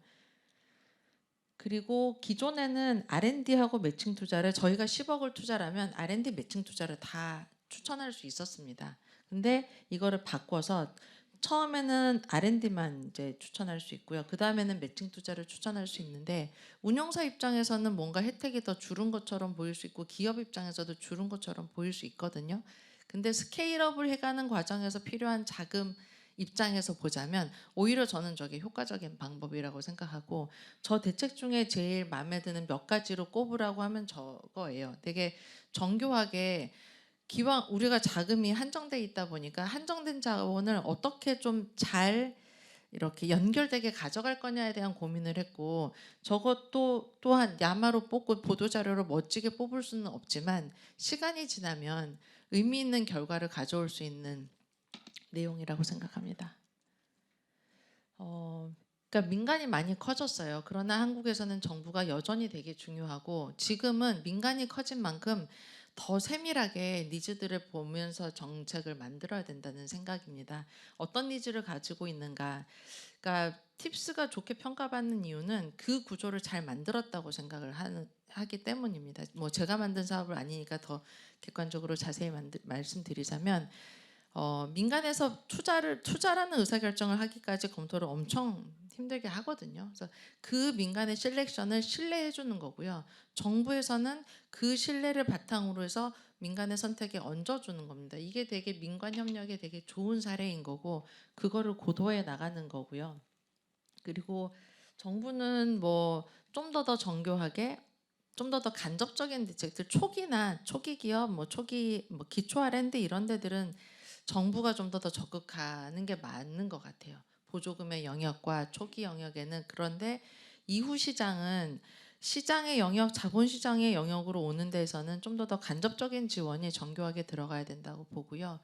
그리고 기존에는 R&D하고 매칭 투자를 저희가 10억을 투자라면 R&D 매칭 투자를 다 추천할 수 있었습니다. 근데 이거를 바꿔서 처음에는 R&D만 이제 추천할 수 있고요. 그 다음에는 매칭 투자를 추천할 수 있는데 운영사 입장에서는 뭔가 혜택이 더 줄은 것처럼 보일 수 있고 기업 입장에서도 줄은 것처럼 보일 수 있거든요. 근데 스케일업을 해가는 과정에서 필요한 자금 입장에서 보자면 오히려 저는 저게 효과적인 방법이라고 생각하고 저 대책 중에 제일 마음에 드는 몇 가지로 꼽으라고 하면 저거예요. 되게 정교하게 기왕 우리가 자금이 한정돼 있다 보니까 한정된 자원을 어떻게 좀 잘 이렇게 연결되게 가져갈 거냐에 대한 고민을 했고 저것도 또한 야마로 뽑고 보도자료로 멋지게 뽑을 수는 없지만 시간이 지나면 의미 있는 결과를 가져올 수 있는 내용이라고 생각합니다. 그러니까 민간이 많이 커졌어요. 그러나 한국에서는 정부가 여전히 되게 중요하고 지금은 민간이 커진 만큼 더 세밀하게 니즈들을 보면서 정책을 만들어야 된다는 생각입니다. 어떤 니즈를 가지고 있는가. 그러니까 팁스가 좋게 평가받는 이유는 그 구조를 잘 만들었다고 생각을 하기 때문입니다. 뭐 제가 만든 사업을 아니니까 더 객관적으로 자세히 말씀드리자면 민간에서 투자라는 의사결정을 하기까지 검토를 엄청 힘들게 하거든요. 그래서 그 민간의 셀렉션을 신뢰해 주는 거고요. 정부에서는 그 신뢰를 바탕으로 해서 민간의 선택에 얹어주는 겁니다. 이게 되게 민관 협력에 되게 좋은 사례인 거고 그거를 고도해 나가는 거고요. 그리고 정부는 뭐 좀 더 정교하게 좀 더 간접적인 대책들 초기 기업 초기 기초 R&D 이런 데들은 정부가 좀 더 적극하는 게 맞는 것 같아요. 보조금의 영역과 초기 영역에는. 그런데 이후 시장의 영역, 자본시장의 영역으로 오는 데에서는 좀 더 간접적인 지원이 정교하게 들어가야 된다고 보고요.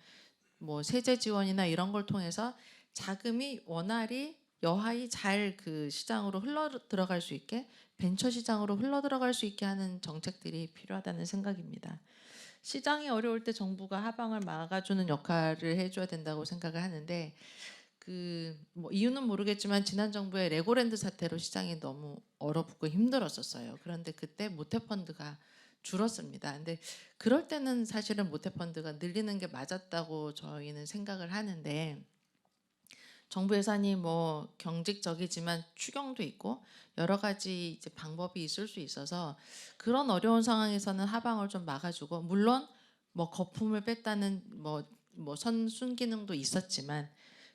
뭐 세제 지원이나 이런 걸 통해서 자금이 여하이 잘 그 시장으로 흘러 들어갈 수 있게 벤처 시장으로 흘러 들어갈 수 있게 하는 정책들이 필요하다는 생각입니다. 시장이 어려울 때 정부가 하방을 막아주는 역할을 해줘야 된다고 생각을 하는데 뭐 이유는 모르겠지만 지난 정부의 레고랜드 사태로 시장이 너무 얼어붙고 힘들었었어요. 그런데 그때 모태펀드가 줄었습니다. 근데 그럴 때는 사실은 모태펀드가 늘리는 게 맞았다고 저희는 생각을 하는데 정부 예산이 뭐 경직적이지만 추경도 있고 여러 가지 이제 방법이 있을 수 있어서 그런 어려운 상황에서는 하방을 좀 막아주고 물론 뭐 거품을 뺐다는 선순 기능도 있었지만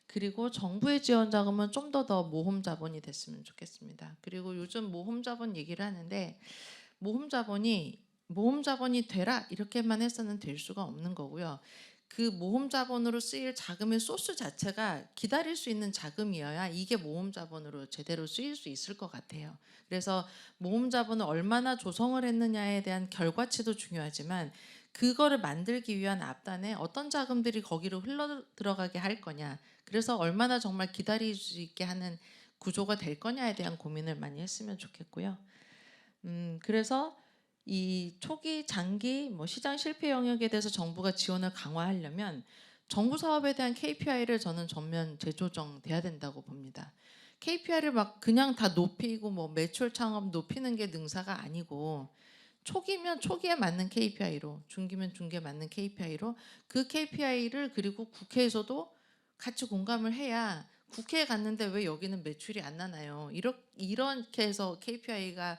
그리고 정부의 지원 자금은 좀 더 모험 자본이 됐으면 좋겠습니다. 그리고 요즘 모험 자본 얘기를 하는데 모험 자본이 되라 이렇게만 해서는 될 수가 없는 거고요. 그 모험 자본으로 쓰일 자금의 소스 자체가 기다릴 수 있는 자금이어야 이게 모험 자본으로 제대로 쓰일 수 있을 것 같아요. 그래서 모험 자본을 얼마나 조성을 했느냐에 대한 결과치도 중요하지만 그거를 만들기 위한 앞단에 어떤 자금들이 거기로 흘러 들어가게 할 거냐. 그래서 얼마나 정말 기다릴 수 있게 하는 구조가 될 거냐에 대한 고민을 많이 했으면 좋겠고요. 그래서 이 초기, 장기 시장 실패 영역에 대해서 정부가 지원을 강화하려면 정부 사업에 대한 KPI를 저는 전면 재조정돼야 된다고 봅니다. KPI를 막 그냥 다 높이고 매출 창업 높이는 게 능사가 아니고 초기면 초기에 맞는 KPI로, 중기면 중기에 맞는 KPI로 그 KPI를 그리고 국회에서도 같이 공감을 해야 국회에 갔는데 왜 여기는 매출이 안 나나요? 이렇게 해서 KPI가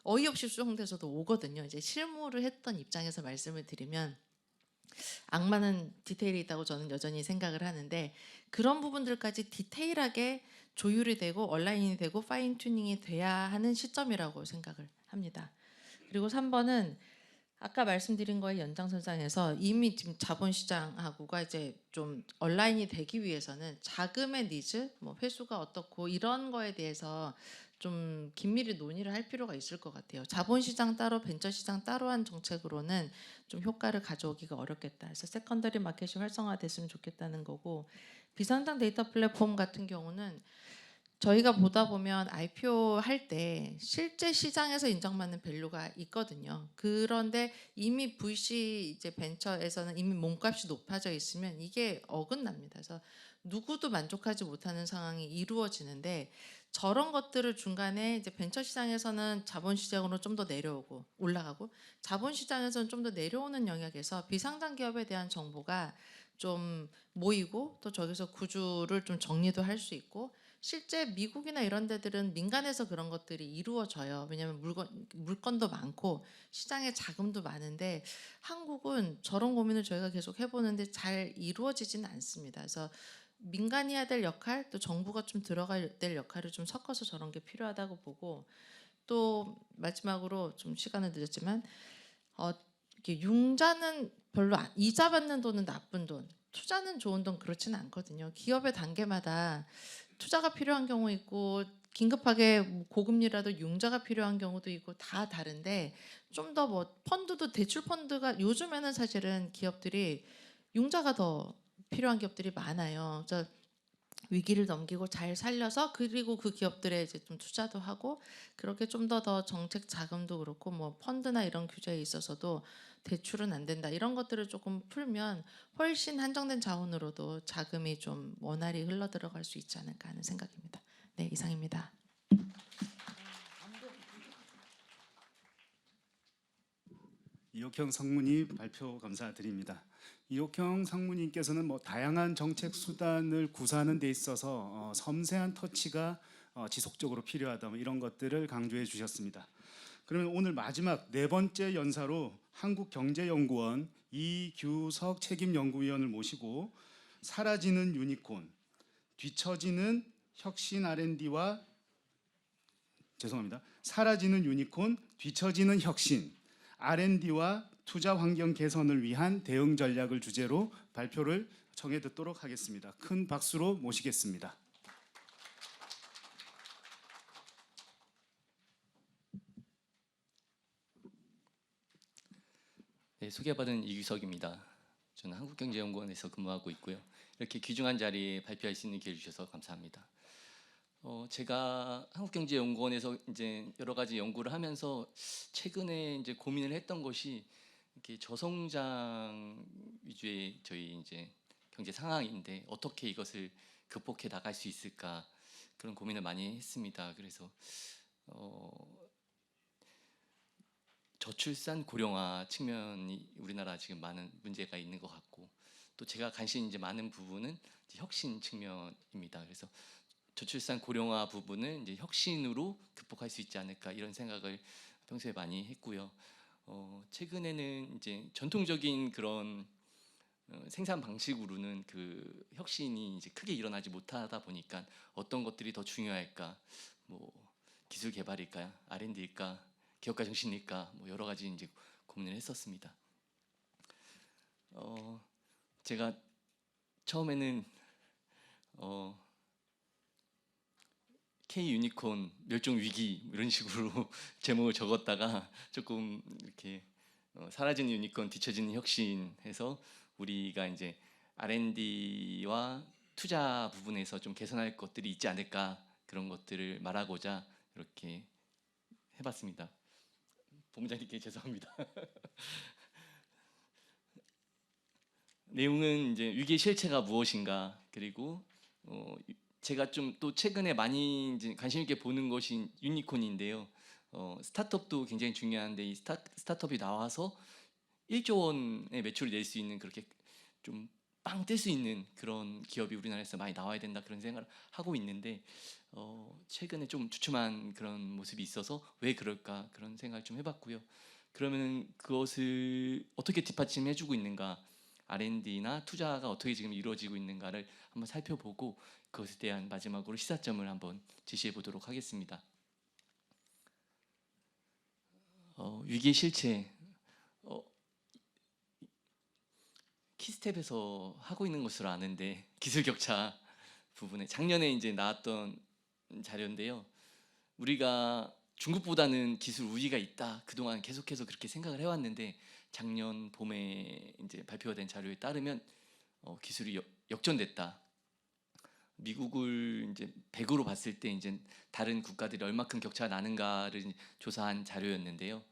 어이없이 수정돼서도 오거든요. 이제 실무를 했던 입장에서 말씀을 드리면 악마는 디테일이 있다고 저는 여전히 생각을 하는데 그런 부분들까지 디테일하게 조율이 되고 온라인이 되고 파인 튜닝이 돼야 하는 시점이라고 생각을 합니다. 그리고 3번은 아까 말씀드린 거의 연장선상에서 이미 지금 자본시장하고가 이제 좀 온라인이 되기 위해서는 자금의 니즈, 뭐 회수가 어떻고 이런 거에 대해서 좀 긴밀히 논의를 할 필요가 있을 것 같아요. 자본시장 따로 벤처시장 따로 한 정책으로는 좀 효과를 가져오기가 어렵겠다. 그래서 세컨더리 마켓이 활성화됐으면 좋겠다는 거고 비상장 데이터 플랫폼 같은 경우는 저희가 보다 보면 IPO 할 때 실제 시장에서 인정받는 밸류가 있거든요. 그런데 이미 VC 이제 벤처에서는 이미 몸값이 높아져 있으면 이게 어긋납니다. 그래서 누구도 만족하지 못하는 상황이 이루어지는데 저런 것들을 중간에 이제 벤처 시장에서는 자본 시장으로 좀 더 내려오고 올라가고 자본 시장에서는 좀 더 내려오는 영역에서 비상장 기업에 대한 정보가 좀 모이고 또 저기서 구주를 좀 정리도 할 수 있고 실제 미국이나 이런 데들은 민간에서 그런 것들이 이루어져요. 왜냐하면 물건도 많고 시장에 자금도 많은데 한국은 저런 고민을 저희가 계속 해보는데 잘 이루어지지는 않습니다. 그래서 민간이 해야 될 역할 또 정부가 좀 들어가야 될 역할을 좀 섞어서 저런 게 필요하다고 보고 또 마지막으로 좀 시간은 늦었지만 이렇게 융자는 별로 이자 받는 돈은 나쁜 돈 투자는 좋은 돈 그렇지는 않거든요. 기업의 단계마다 투자가 필요한 경우 있고 긴급하게 고금리라도 융자가 필요한 경우도 있고 다 다른데 좀 더 뭐 펀드도 대출 펀드가 요즘에는 사실은 기업들이 융자가 더 필요한 기업들이 많아요. 그래서 위기를 넘기고 잘 살려서 그리고 그 기업들에 이제 좀 투자도 하고 그렇게 좀 더 정책 자금도 그렇고 뭐 펀드나 이런 규제에 있어서도 대출은 안 된다 이런 것들을 조금 풀면 훨씬 한정된 자원으로도 자금이 좀 원활히 흘러 들어갈 수 있지 않을까 하는 생각입니다. 네, 이상입니다. 이옥형 상무님 발표 감사드립니다. 이옥형 상무님께서는 뭐 다양한 정책 수단을 구사하는 데 있어서 섬세한 터치가 지속적으로 필요하다 뭐 이런 것들을 강조해 주셨습니다. 그러면 오늘 마지막 네 번째 연사로 한국경제연구원 이규석 책임연구위원을 모시고 사라지는 유니콘, 뒤처지는 혁신 R&D와 사라지는 유니콘, 뒤처지는 혁신, R&D와 투자 환경 개선을 위한 대응 전략을 주제로 발표를 청해 듣도록 하겠습니다. 큰 박수로 모시겠습니다. 네, 소개받은 이규석입니다. 저는 한국경제연구원에서 근무하고 있고요. 이렇게 귀중한 자리에 발표할 수 있는 기회를 주셔서 감사합니다. 제가 한국경제연구원에서 이제 여러 가지 연구를 하면서 최근에 이제 고민을 했던 것이 이렇게 저성장 위주의 저희 이제 경제 상황인데 어떻게 이것을 극복해 나갈 수 있을까 그런 고민을 많이 했습니다. 그래서 저출산 고령화 측면이 우리나라 지금 많은 문제가 있는 것 같고 또 제가 관심 이제 많은 부분은 이제 혁신 측면입니다. 그래서 저출산 고령화 부분을 이제 혁신으로 극복할 수 있지 않을까 이런 생각을 평소에 많이 했고요. 최근에는 이제 전통적인 그런 생산 방식으로는 그 혁신이 이제 크게 일어나지 못하다 보니까 어떤 것들이 더 중요할까, 뭐 기술 개발일까, R&D일까, 기업가 정신일까, 뭐 여러 가지 이제 고민을 했었습니다. 제가 처음에는 K 유니콘 멸종 위기 이런 식으로 제목을 적었다가 조금 이렇게 사라지는 유니콘 뒤처지는 혁신해서 우리가 이제 R&D와 투자 부분에서 좀 개선할 것들이 있지 않을까 그런 것들을 말하고자 이렇게 해봤습니다. 본부장님께 죄송합니다. 내용은 이제 위기의 실체가 무엇인가 그리고 제가 좀 또 최근에 많이 이제 관심 있게 보는 것이 유니콘인데요. 스타트업도 굉장히 중요한데 이 스타트업이 나와서 1조 원의 매출을 낼 수 있는 그렇게 좀 빵 뜰 수 있는 그런 기업이 우리나라에서 많이 나와야 된다 그런 생각을 하고 있는데 최근에 좀 주춤한 그런 모습이 있어서 왜 그럴까 그런 생각을 좀 해봤고요. 그러면 그것을 어떻게 뒷받침해주고 있는가, R&D나 투자가 어떻게 지금 이루어지고 있는가를 한번 살펴보고 그것에 대한 마지막으로 시사점을 한번 제시해 보도록 하겠습니다. 위기의 실체. 키스텝에서 하고 있는 것으로 아는데 기술 격차 부분에 작년에 이제 나왔던 자료인데요. 우리가 중국보다는 기술 우위가 있다. 그동안 계속해서 그렇게 생각을 해왔는데 작년 봄에 이제 발표된 자료에 따르면 기술이 역전됐다. 미국을 이제 100으로 봤을 때 이제 다른 국가들이 얼마큼 격차가 나는가를 조사한 자료였는데요.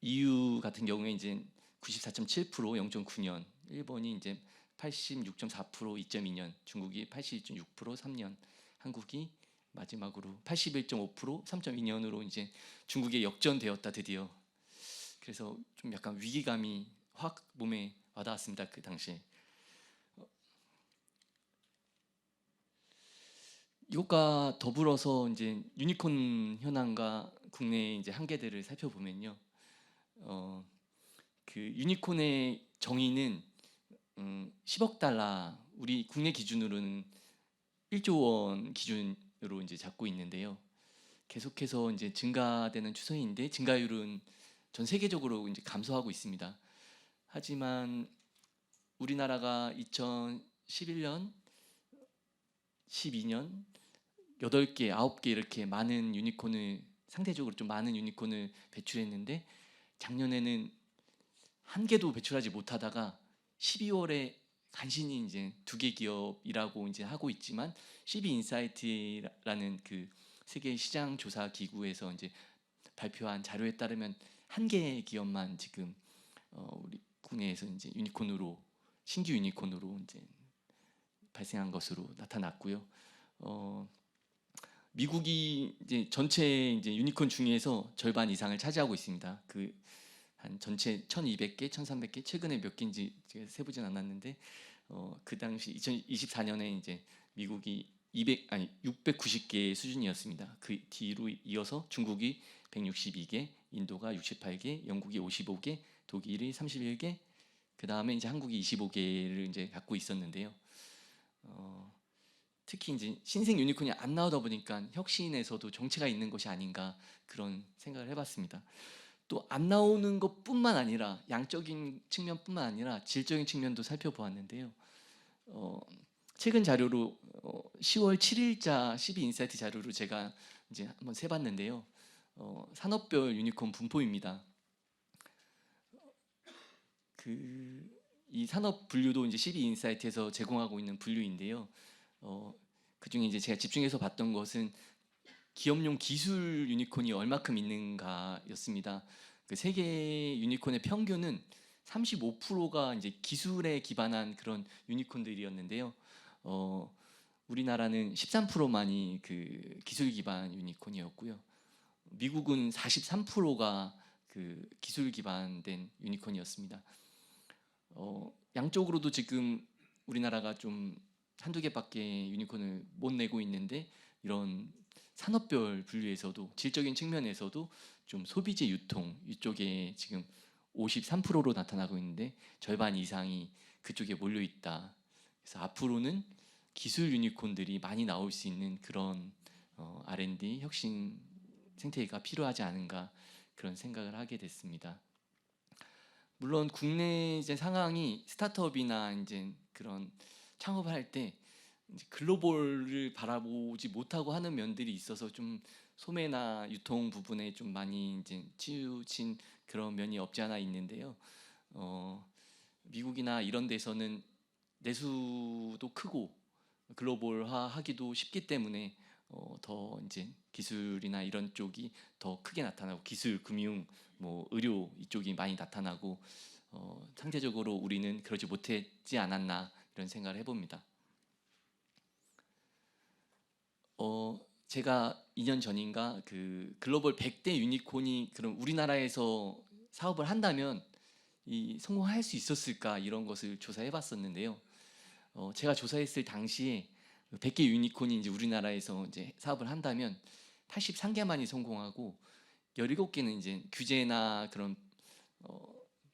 EU 같은 경우에 이제 94.7% 0.9년, 일본이 이제 86.4% 2.2년, 중국이 82.6% 3년, 한국이 마지막으로 81.5% 3.2년으로 이제 중국에 역전되었다 드디어. 그래서 좀 약간 위기감이 확 몸에 와닿았습니다 그 당시에. 이것과 더불어서 이제 유니콘 현황과 국내 이제 한계들을 살펴보면요. 그 유니콘의 정의는 10억 달러, 우리 국내 기준으로는 1조 원 기준으로 이제 잡고 있는데요. 계속해서 이제 증가되는 추세인데 증가율은 전 세계적으로 이제 감소하고 있습니다. 하지만 우리나라가 2011년, 12년 8개, 9개 이렇게 많은 유니콘을 상대적으로 좀 많은 유니콘을 배출했는데 작년에는 한 개도 배출하지 못하다가 12월에 간신히 이제 2개 기업이라고 이제 하고 있지만 CB인사이트라는 그 세계 시장 조사 기구에서 이제 발표한 자료에 따르면 한 개의 기업만 지금 우리 국내에서 이제 유니콘으로 신규 유니콘으로 이제 발생한 것으로 나타났고요. 미국이 이제 전체 이제 유니콘 중에서 절반 이상을 차지하고 있습니다. 그 한 전체 1,200개, 1,300개 최근에 몇 개인지 제가 세보진 않았는데 그 당시 2024년에 이제 미국이 690개 수준이었습니다. 그 뒤로 이어서 중국이 162개, 인도가 68개, 영국이 55개, 독일이 31개, 그 다음에 이제 한국이 25개를 이제 갖고 있었는데요. 특히 이제 신생 유니콘이 안 나오다 보니까 혁신에서도 정체가 있는 것이 아닌가 그런 생각을 해봤습니다. 또 안 나오는 것뿐만 아니라 양적인 측면뿐만 아니라 질적인 측면도 살펴보았는데요. 최근 자료로 10월 7일자 CB인사이트 자료로 제가 이제 한번 세봤는데요. 산업별 유니콘 분포입니다. 이 산업 분류도 이제 CB인사이트에서 제공하고 있는 분류인데요. 그 중에 이제 제가 집중해서 봤던 것은 기업용 기술 유니콘이 얼마큼 있는가였습니다. 그 세계 유니콘의 평균은 35%가 이제 기술에 기반한 그런 유니콘들이었는데요. 우리나라는 13%만이 그 기술 기반 유니콘이었고요. 미국은 43%가 그 기술 기반된 유니콘이었습니다. 양쪽으로도 지금 우리나라가 좀 한두 개밖에 유니콘을 못 내고 있는데 이런 산업별 분류에서도 질적인 측면에서도 좀 소비재 유통 이쪽에 지금 53%로 나타나고 있는데 절반 이상이 그쪽에 몰려 있다. 그래서 앞으로는 기술 유니콘들이 많이 나올 수 있는 그런 R&D 혁신 생태계가 필요하지 않은가 그런 생각을 하게 됐습니다. 물론 국내 이제 상황이 스타트업이나 이제 그런 창업을 할 때 글로벌을 바라보지 못하고 하는 면들이 있어서 좀 소매나 유통 부분에 좀 많이 이제 치우친 그런 면이 없지 않아 있는데요. 미국이나 이런 데서는 내수도 크고 글로벌화하기도 쉽기 때문에 더 이제 기술이나 이런 쪽이 더 크게 나타나고 기술, 금융, 뭐 의료 이쪽이 많이 나타나고 상대적으로 우리는 그러지 못했지 않았나 이런 생각을 해봅니다. 제가 2년 전인가 그 글로벌 100대 유니콘이 그럼 우리나라에서 사업을 한다면 이 성공할 수 있었을까 이런 것을 조사해 봤었는데요. 제가 조사했을 당시에 100개 유니콘이 이제 우리나라에서 이제 사업을 한다면 83개만이 성공하고 17개는 이제 규제나 그런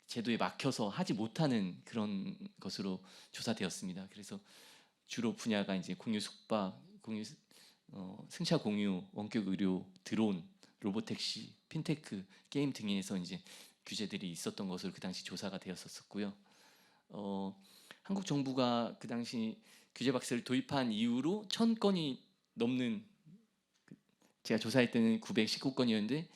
제도에 막혀서 하지 못하는 그런 것으로 조사되었습니다. 그래서 주로 분야가 이제 공유 숙박, 공유 승차 공유, 원격 의료, 드론, 로보택시, 핀테크, 게임 등에서 이제 규제들이 있었던 것으로 그 당시 조사가 되었었고요. 한국 정부가 그 당시 규제 박스를 도입한 이후로 1000건이 넘는, 제가 조사할 때는 919건이었는데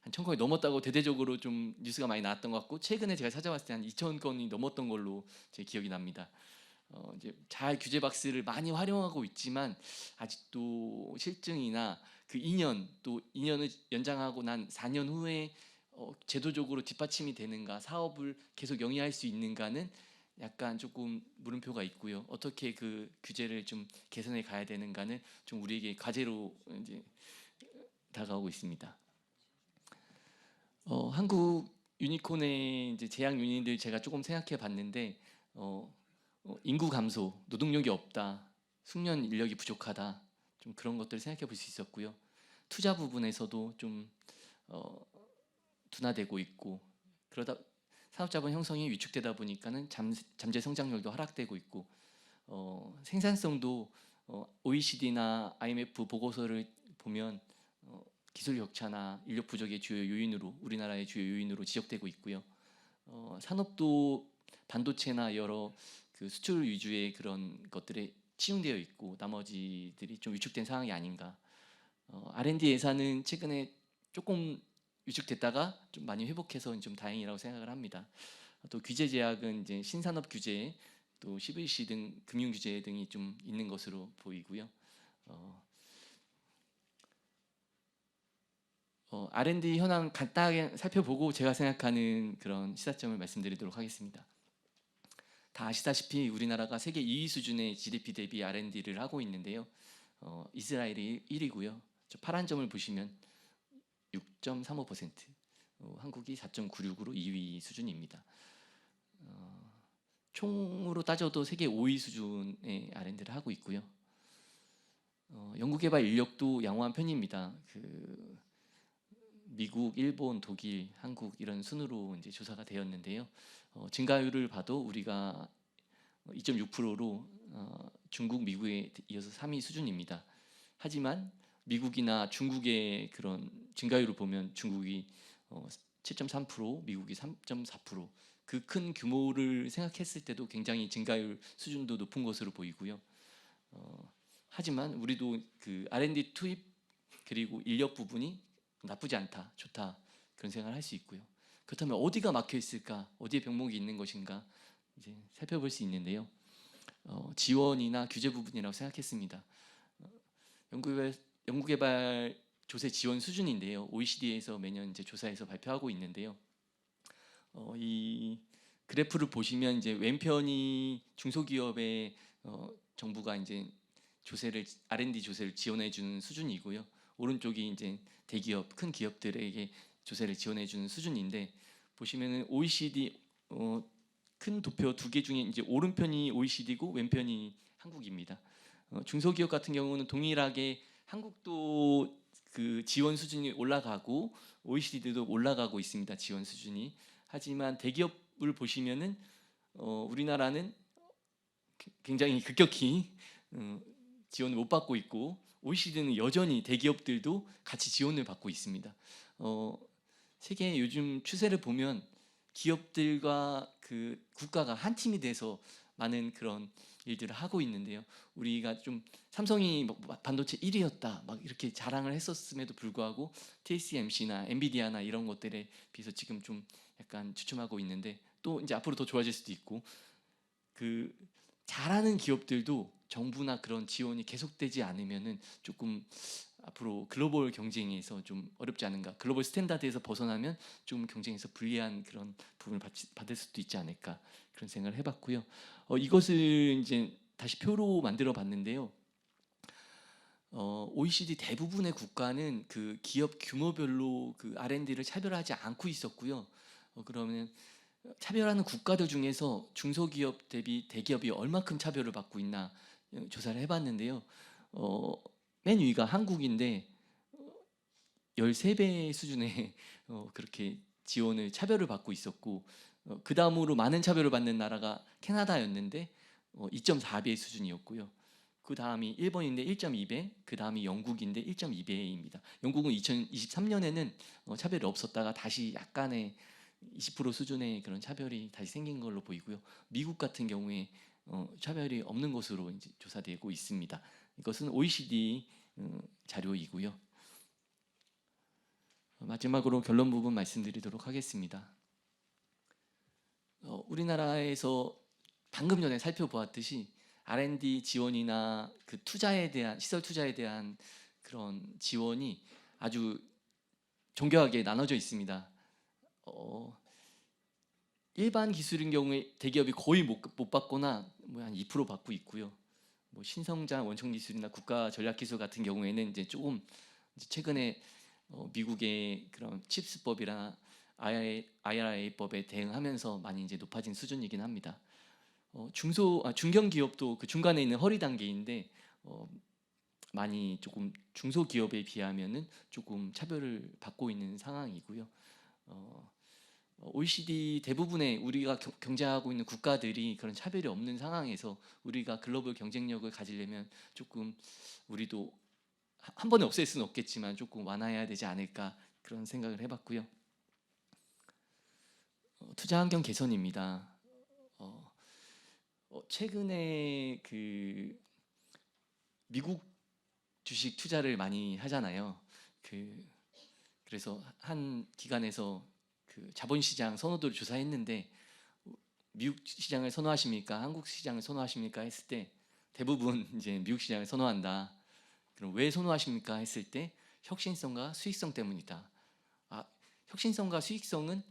한 1000건이 넘었다고 대대적으로 좀 뉴스가 많이 나왔던 것 같고, 최근에 제가 찾아봤을 때 한 2000건이 넘었던 걸로 제 기억이 납니다. 이제 잘 규제 박스를 많이 활용하고 있지만 아직도 실증이나 그 2년 또 2년을 연장하고 난 4년 후에 제도적으로 뒷받침이 되는가, 사업을 계속 영위할 수 있는가는 약간 조금 물음표가 있고요. 어떻게 그 규제를 좀 개선해 가야 되는가는 좀 우리에게 과제로 이제 다가오고 있습니다. 한국 유니콘의 이제 제약 요인들 제가 조금 생각해 봤는데 인구 감소, 노동력이 없다, 숙련 인력이 부족하다, 좀 그런 것들을 생각해 볼 수 있었고요. 투자 부분에서도 좀 둔화되고 있고, 그러다 산업자본 형성이 위축되다 보니까는 잠재 성장률도 하락되고 있고, 생산성도 OECD나 IMF 보고서를 보면 기술 격차나 인력 부족의 주요 요인으로, 우리나라의 주요 요인으로 지적되고 있고요. 산업도 반도체나 여러 그 수출 위주의 그런 것들에 치중되어 있고 나머지들이 좀 위축된 상황이 아닌가. R&D 예산은 최근에 조금 위축됐다가 좀 많이 회복해서 좀 다행이라고 생각을 합니다. 또 규제 제약은 이제 신산업 규제, 또 CVC 등 금융 규제 등이 좀 있는 것으로 보이고요. R&D 현황 간단하게 살펴보고 제가 생각하는 그런 시사점을 말씀드리도록 하겠습니다. 다 아시다시피 우리나라가 세계 2위 수준의 GDP 대비 R&D를 하고 있는데요. 이스라엘이 1위고요. 저 파란 점을 보시면 6.35%, 한국이 4.96으로 2위 수준입니다. 총으로 따져도 세계 5위 수준의 R&D를 하고 있고요. 연구개발 인력도 양호한 편입니다. 그 미국, 일본, 독일, 한국 이런 순으로 이제 조사가 되었는데요. 증가율을 봐도 우리가 2.6%로 중국, 미국에 이어서 3위 수준입니다. 하지만 미국이나 중국의 그런 증가율을 보면 중국이 7.3%, 미국이 3.4%, 그 큰 규모를 생각했을 때도 굉장히 증가율 수준도 높은 것으로 보이고요. 하지만 우리도 그 R&D 투입 그리고 인력 부분이 나쁘지 않다, 좋다, 그런 생각을 할 수 있고요. 그렇다면 어디가 막혀 있을까, 어디에 병목이 있는 것인가 이제 살펴볼 수 있는데요. 지원이나 규제 부분이라고 생각했습니다. 연구개발 조세 지원 수준인데요. OECD에서 매년 이제 조사해서 발표하고 있는데요. 이 그래프를 보시면 이제 왼편이 중소기업의 정부가 이제 R&D 조세를 지원해 주는 수준이고요. 오른쪽이 이제 대기업, 큰 기업들에게 조세를 지원해 주는 수준인데, 보시면은 OECD 큰 도표 2개 중에 이제 오른편이 OECD고 왼편이 한국입니다. 중소기업 같은 경우는 동일하게 한국도 그 지원 수준이 올라가고 OECD도 올라가고 있습니다. 지원 수준이. 하지만 대기업을 보시면은 우리나라는 굉장히 급격히 지원을 못 받고 있고, OECD는 여전히 대기업들도 같이 지원을 받고 있습니다. 세계 요즘 추세를 보면 기업들과 그 국가가 한 팀이 돼서 많은 그런 일들을 하고 있는데요. 우리가 좀 삼성이 반도체 1위였다 막 이렇게 자랑을 했었음에도 불구하고 TSMC나 엔비디아나 이런 것들에 비해서 지금 좀 약간 주춤하고 있는데, 또 이제 앞으로 더 좋아질 수도 있고, 그 잘하는 기업들도 정부나 그런 지원이 계속되지 않으면은 조금 앞으로 글로벌 경쟁에서 좀 어렵지 않은가, 글로벌 스탠다드에서 벗어나면 좀 경쟁에서 불리한 그런 부분을 받을 수도 있지 않을까, 그런 생각을 해봤고요. 이것을 이제 다시 표로 만들어 봤는데요. OECD 대부분의 국가는 그 기업 규모별로 그 R&D를 차별하지 않고 있었고요. 그러면 차별하는 국가들 중에서 중소기업 대비 대기업이 얼마큼 차별을 받고 있나 조사를 해봤는데요. 맨 위가 한국인데 13배 수준의 그렇게 지원을 차별을 받고 있었고, 그 다음으로 많은 차별을 받는 나라가 캐나다였는데 2.4배 수준이었고요. 그 다음이 일본인데 1.2배, 그 다음이 영국인데 1.2배입니다. 영국은 2023년에는 차별이 없었다가 다시 약간의 20% 수준의 그런 차별이 다시 생긴 걸로 보이고요. 미국 같은 경우에 차별이 없는 것으로 이제 조사되고 있습니다. 이것은 OECD 자료이고요. 마지막으로 결론 부분 말씀드리도록 하겠습니다. 우리나라에서 방금 전에 살펴보았듯이 R&D 지원이나 그 투자에 대한 시설 투자에 대한 그런 지원이 아주 정교하게 나눠져 있습니다. 일반 기술인 경우에 대기업이 거의 못 받거나 뭐 한 2% 받고 있고요. 뭐 신성장 원천 기술이나 국가 전략 기술 같은 경우에는 이제 조금 이제 최근에 미국의 그런 칩스법이나 IRA법에 대응하면서 많이 이제 높아진 수준이긴 합니다. 중견 기업도 그 중간에 있는 허리 단계인데 많이 조금 중소 기업에 비하면은 조금 차별을 받고 있는 상황이고요. OECD 대부분의 우리가 경쟁하고 있는 국가들이 그런 차별이 없는 상황에서 우리가 글로벌 경쟁력을 가지려면 조금 우리도 한 번에 없앨 수는 없겠지만 조금 완화해야 되지 않을까 그런 생각을 해봤고요. 투자 환경 개선입니다. 최근에 그 미국 주식 투자를 많이 하잖아요. 그래서 한 기관에서 그 자본시장 선호도를 조사했는데 미국 시장을 선호하십니까? 한국 시장을 선호하십니까? 했을 때 대부분 이제 미국 시장을 선호한다. 그럼 왜 선호하십니까? 했을 때 혁신성과 수익성 때문이다. 혁신성과 수익성은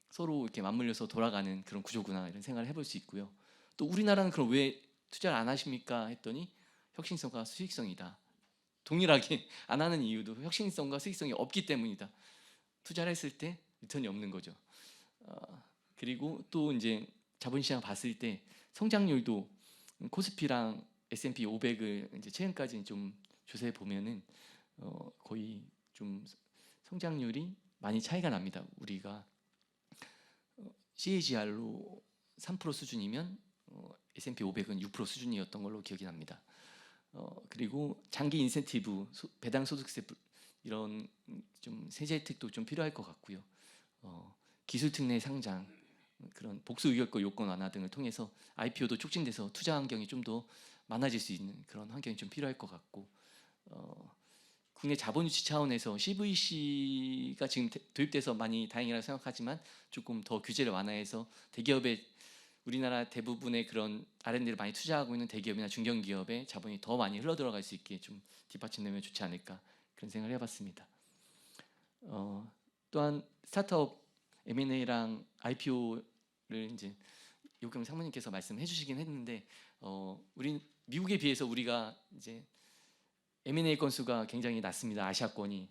서로 이렇게 맞물려서 돌아가는 그런 구조구나 이런 생각을 해볼 수 있고요. 또 우리나라는 그럼 왜 투자를 안 하십니까? 했더니 혁신성과 수익성이다. 동일하게 안 하는 이유도 혁신성과 수익성이 없기 때문이다. 투자를 했을 때 리턴이 없는 거죠. 그리고 또 이제 자본시장 봤을 때 성장률도 코스피랑 S&P 500을 이제 최근까지 좀 조사해 보면은 거의 좀 성장률이 많이 차이가 납니다. 우리가 CAGR로 3% 수준이면 S&P 500은 6% 수준이었던 걸로 기억이 납니다. 그리고 장기 인센티브, 배당 소득세 이런 좀 세제 혜택도 좀 필요할 것 같고요. 기술 특례 상장, 그런 복수 의결권 요건 완화 등을 통해서 IPO도 촉진돼서 투자 환경이 좀 더 많아질 수 있는 그런 환경이 좀 필요할 것 같고, 국내 자본 유치 차원에서 CVC가 지금 도입돼서 많이 다행이라고 생각하지만 조금 더 규제를 완화해서 대기업의 우리나라 대부분의 그런 R&D를 많이 투자하고 있는 대기업이나 중견기업의 자본이 더 많이 흘러 들어갈 수 있게 좀 뒷받침되면 좋지 않을까 그런 생각을 해봤습니다. 또한 스타트업 M&A랑 IPO를 이제 요금 상무님께서 말씀해 주시긴 했는데 우리 미국에 비해서 우리가 이제 M&A 건수가 굉장히 낮습니다. 아시아권이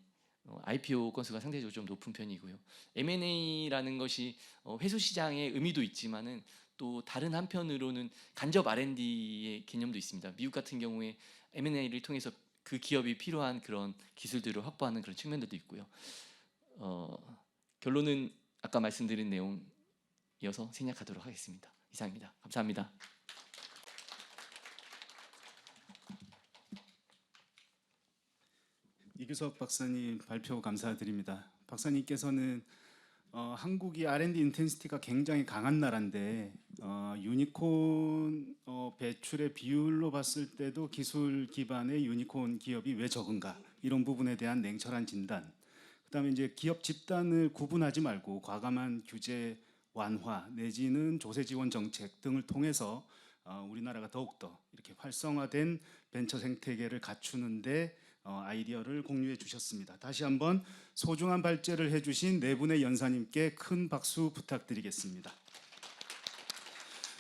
IPO 건수가 상대적으로 좀 높은 편이고요. M&A라는 것이 회수 시장의 의미도 있지만은 또 다른 한편으로는 간접 R&D의 개념도 있습니다. 미국 같은 경우에 M&A를 통해서 그 기업이 필요한 그런 기술들을 확보하는 그런 측면들도 있고요. 결론은 아까 말씀드린 내용이어서 생략하도록 하겠습니다. 이상입니다. 감사합니다. 이규석 박사님 발표 감사드립니다. 박사님께서는 한국이 R&D 인텐시티가 굉장히 강한 나라인데 유니콘 배출의 비율로 봤을 때도 기술 기반의 유니콘 기업이 왜 적은가 이런 부분에 대한 냉철한 진단. 그다음에 이제 기업 집단을 구분하지 말고 과감한 규제 완화 내지는 조세 지원 정책 등을 통해서 우리나라가 더욱더 이렇게 활성화된 벤처 생태계를 갖추는데 아이디어를 공유해 주셨습니다. 다시 한번 소중한 발제를 해주신 네 분의 연사님께 큰 박수 부탁드리겠습니다.